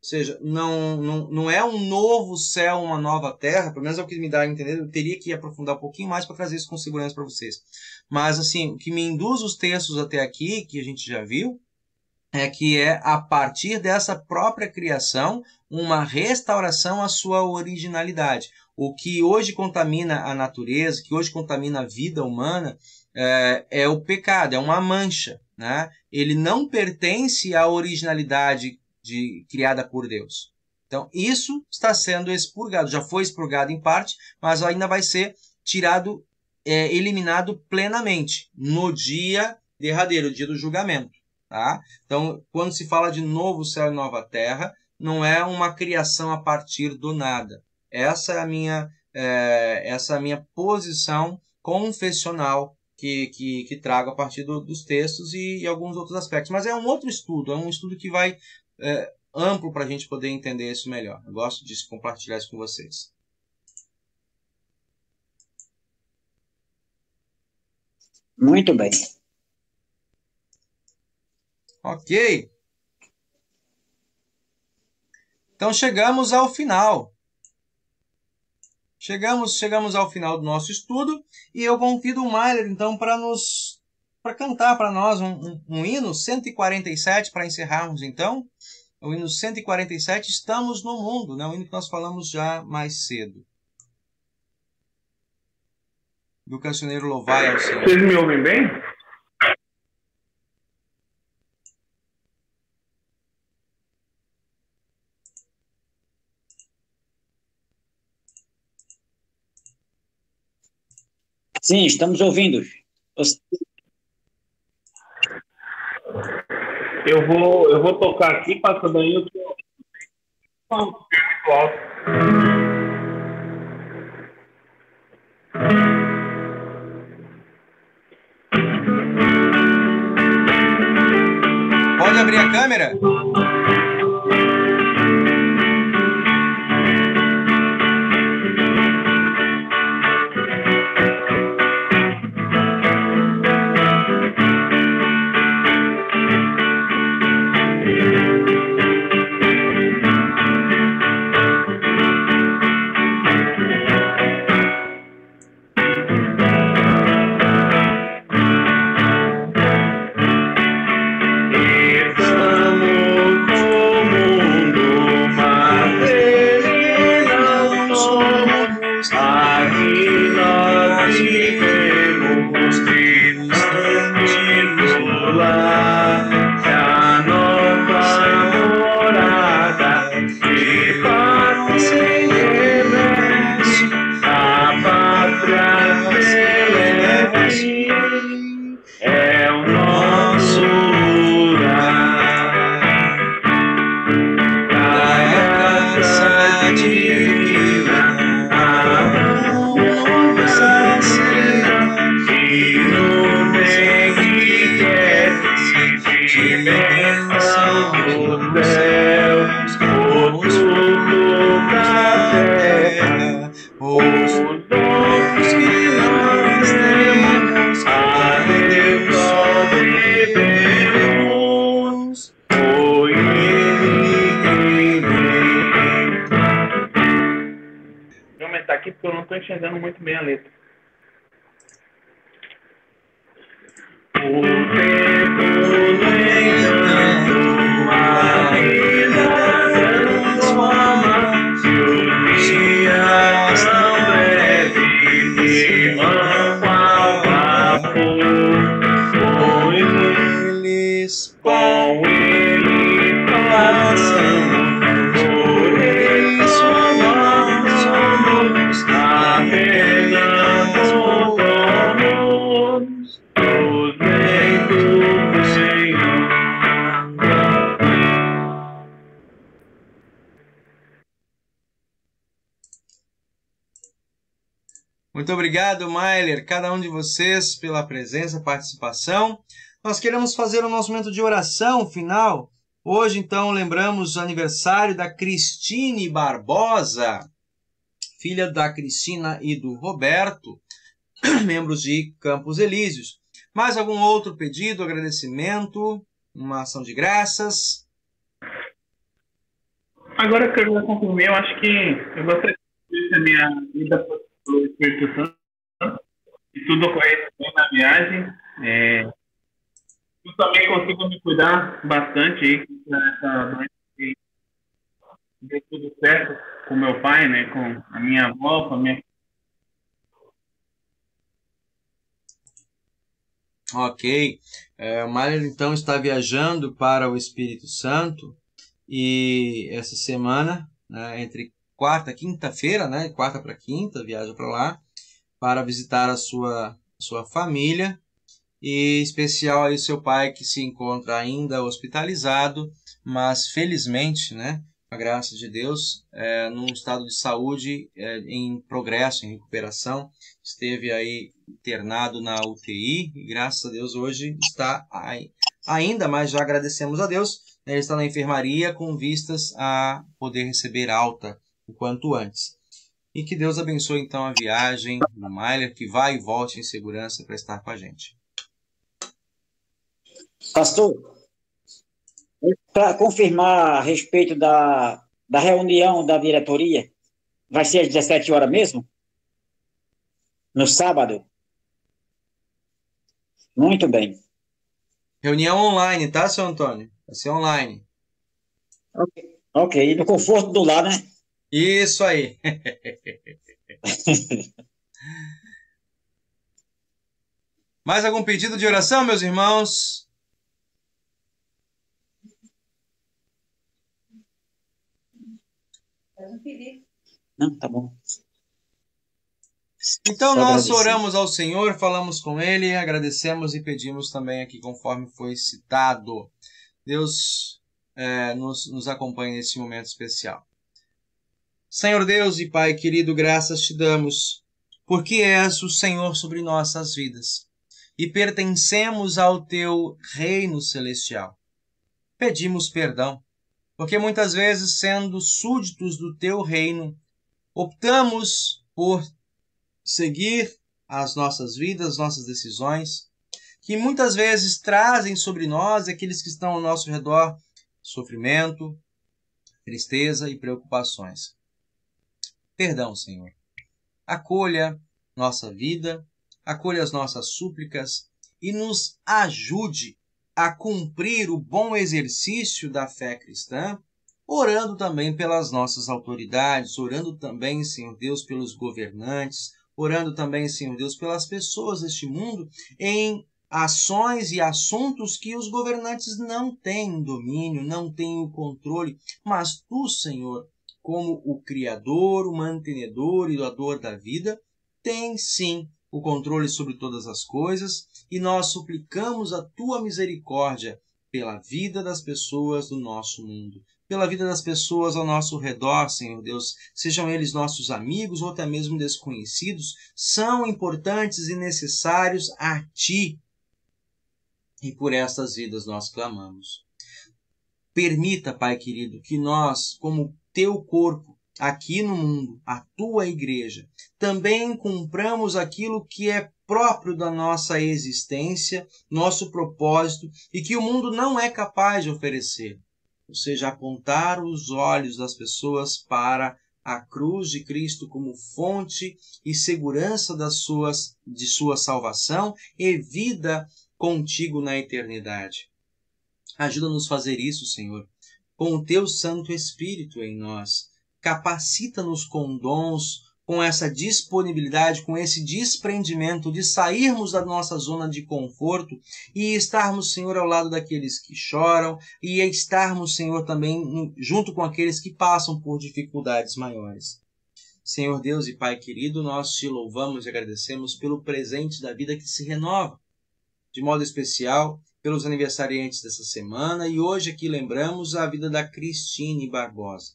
Ou seja, não é um novo céu, uma nova terra, pelo menos é o que me dá a entender. Eu teria que aprofundar um pouquinho mais para trazer isso com segurança para vocês. Mas, assim, o que me induz os textos até aqui, que a gente já viu, é que a partir dessa própria criação, uma restauração à sua originalidade. o que hoje contamina a natureza, que hoje contamina a vida humana, é o pecado, é uma mancha, né? Ele não pertence à originalidade criada por Deus. Então, isso está sendo expurgado, já foi expurgado em parte, mas ainda vai ser tirado, eliminado plenamente no dia derradeiro, o dia do julgamento. Tá? Então, quando se fala de novo céu e nova terra, não é uma criação a partir do nada. Essa é a minha posição confessional que trago a partir dos textos e alguns outros aspectos. Mas é um outro estudo, é um estudo que vai amplo para a gente poder entender isso melhor. Eu gosto de compartilhar isso com vocês. Muito bem. Ok. Então chegamos ao final. Chegamos ao final do nosso estudo e eu convido o Mailer, então, para cantar para nós um hino 147 para encerrarmos, então. O hino 147, Estamos no Mundo, né? O hino que nós falamos já mais cedo. Do cancioneiro Louvai ao Senhor. Vocês me ouvem bem? Sim, estamos ouvindo. Eu vou tocar aqui, passando aí o muito alto. Pode abrir a câmera? Aqui porque eu não estou enxergando muito bem a letra. O tempo lentando, a vida transforma, se os dias são breves e vão ao vapor, com eles passamos. Muito obrigado, Mailer, cada um de vocês pela presença, participação. Nós queremos fazer o nosso momento de oração final. Hoje, então, lembramos o aniversário da Cristine Barbosa, filha da Cristina e do Roberto, membros de Campos Elíseos. Mais algum outro pedido, agradecimento, uma ação de graças? Agora que eu já concluí, eu acho que eu gostaria de ter a minha vida pelo Espírito Santo, e tudo ocorre bem na viagem. Eu também consigo me cuidar bastante aí nessa noite deu tudo certo com meu pai, né? Com a minha avó, com a minha... Ok. O Mário, então, está viajando para o Espírito Santo e essa semana, né, entre quarta e quinta-feira, né, quarta para quinta, viaja para lá para visitar a sua família e em especial aí seu pai que se encontra ainda hospitalizado, mas felizmente, né, com a graça de Deus, num estado de saúde em progresso, em recuperação, esteve aí internado na UTI e graças a Deus hoje está ainda, mas já agradecemos a Deus, né, ele está na enfermaria com vistas a poder receber alta o quanto antes. E que Deus abençoe então a viagem do Mailer, que vai e volte em segurança para estar com a gente. Pastor, para confirmar a respeito da reunião da diretoria, vai ser às 17 horas mesmo? No sábado? Muito bem. Reunião online, tá, seu Antônio? Vai ser online. Ok, no conforto do lar, né? Isso aí. Mais algum pedido de oração, meus irmãos? Não, tá bom. Então Só nós agradecer. oramos ao Senhor, falamos com Ele, agradecemos e pedimos também aqui conforme foi citado. Deus nos acompanhe nesse momento especial. Senhor Deus e Pai querido, graças te damos, porque és o Senhor sobre nossas vidas e pertencemos ao teu reino celestial. Pedimos perdão, porque muitas vezes, sendo súditos do teu reino, optamos por seguir as nossas vidas, nossas decisões, que muitas vezes trazem sobre nós, aqueles que estão ao nosso redor, sofrimento, tristeza e preocupações. Perdão, Senhor. Acolha nossa vida, acolha as nossas súplicas e nos ajude a cumprir o bom exercício da fé cristã, orando também pelas nossas autoridades, orando também, Senhor Deus, pelos governantes, orando também, Senhor Deus, pelas pessoas deste mundo em ações e assuntos que os governantes não têm domínio, não têm o controle, mas tu, Senhor, como o Criador, o mantenedor e doador da vida, tem sim o controle sobre todas as coisas e nós suplicamos a tua misericórdia pela vida das pessoas do nosso mundo, pela vida das pessoas ao nosso redor, Senhor Deus, sejam eles nossos amigos ou até mesmo desconhecidos, são importantes e necessários a ti. E por estas vidas nós clamamos. Permita, Pai querido, que nós, como teu corpo, aqui no mundo, a tua igreja, também cumpramos aquilo que é próprio da nossa existência, nosso propósito e que o mundo não é capaz de oferecer. Ou seja, apontar os olhos das pessoas para a cruz de Cristo como fonte e segurança de sua salvação e vida contigo na eternidade. Ajuda-nos a fazer isso, Senhor, com o teu Santo Espírito em nós. Capacita-nos com dons, com essa disponibilidade, com esse desprendimento de sairmos da nossa zona de conforto e estarmos, Senhor, ao lado daqueles que choram e estarmos, Senhor, também junto com aqueles que passam por dificuldades maiores. Senhor Deus e Pai querido, nós te louvamos e agradecemos pelo presente da vida que se renova, de modo especial pelos aniversariantes dessa semana, e hoje aqui lembramos a vida da Cristine Barbosa.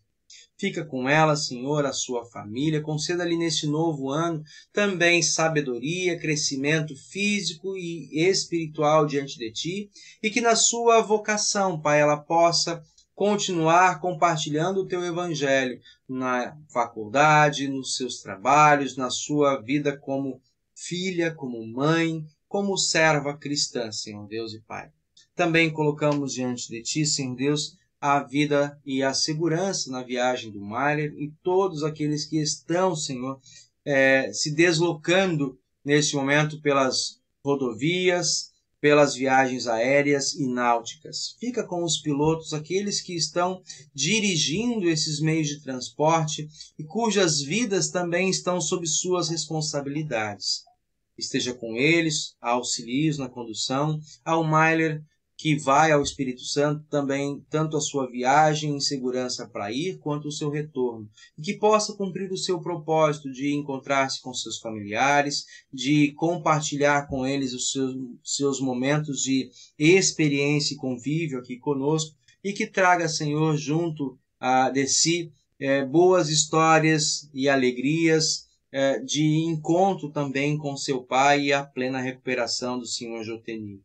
Fica com ela, Senhor, a sua família, conceda-lhe neste novo ano também sabedoria, crescimento físico e espiritual diante de Ti, e que na sua vocação, Pai, ela possa continuar compartilhando o Teu Evangelho na faculdade, nos seus trabalhos, na sua vida como filha, como mãe, como serva cristã, Senhor Deus e Pai. Também colocamos diante de Ti, Senhor Deus, a vida e a segurança na viagem do Mailer e todos aqueles que estão, Senhor, se deslocando neste momento pelas rodovias, pelas viagens aéreas e náuticas. Fica com os pilotos, aqueles que estão dirigindo esses meios de transporte e cujas vidas também estão sob suas responsabilidades. Esteja com eles, auxilie-os na condução, ao Mailer, que vai ao Espírito Santo também, tanto a sua viagem em segurança para ir, quanto o seu retorno, e que possa cumprir o seu propósito de encontrar-se com seus familiares, de compartilhar com eles os seus momentos de experiência e convívio aqui conosco, e que traga, Senhor, junto de si boas histórias e alegrias de encontro também com seu Pai e a plena recuperação do Senhor Jotenir.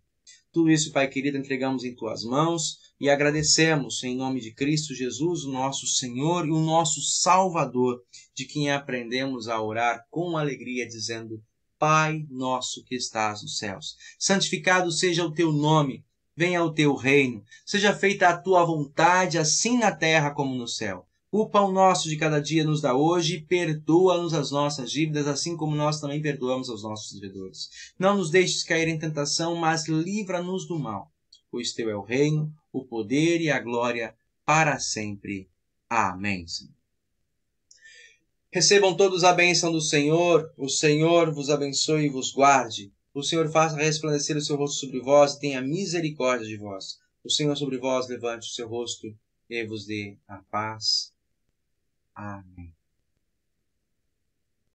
Tudo isso, Pai querido, entregamos em Tuas mãos e agradecemos em nome de Cristo Jesus, o nosso Senhor e o nosso Salvador, de quem aprendemos a orar com alegria, dizendo: Pai nosso que estás nos céus, santificado seja o Teu nome, venha o Teu reino, seja feita a Tua vontade, assim na terra como no céu. O pão nosso de cada dia nos dá hoje, e perdoa-nos as nossas dívidas, assim como nós também perdoamos aos nossos devedores. Não nos deixes cair em tentação, mas livra-nos do mal. Pois Teu é o reino, o poder e a glória para sempre. Amém. Recebam todos a bênção do Senhor. O Senhor vos abençoe e vos guarde. O Senhor faça resplandecer o seu rosto sobre vós e tenha misericórdia de vós. O Senhor sobre vós levante o seu rosto e vos dê a paz. Amém.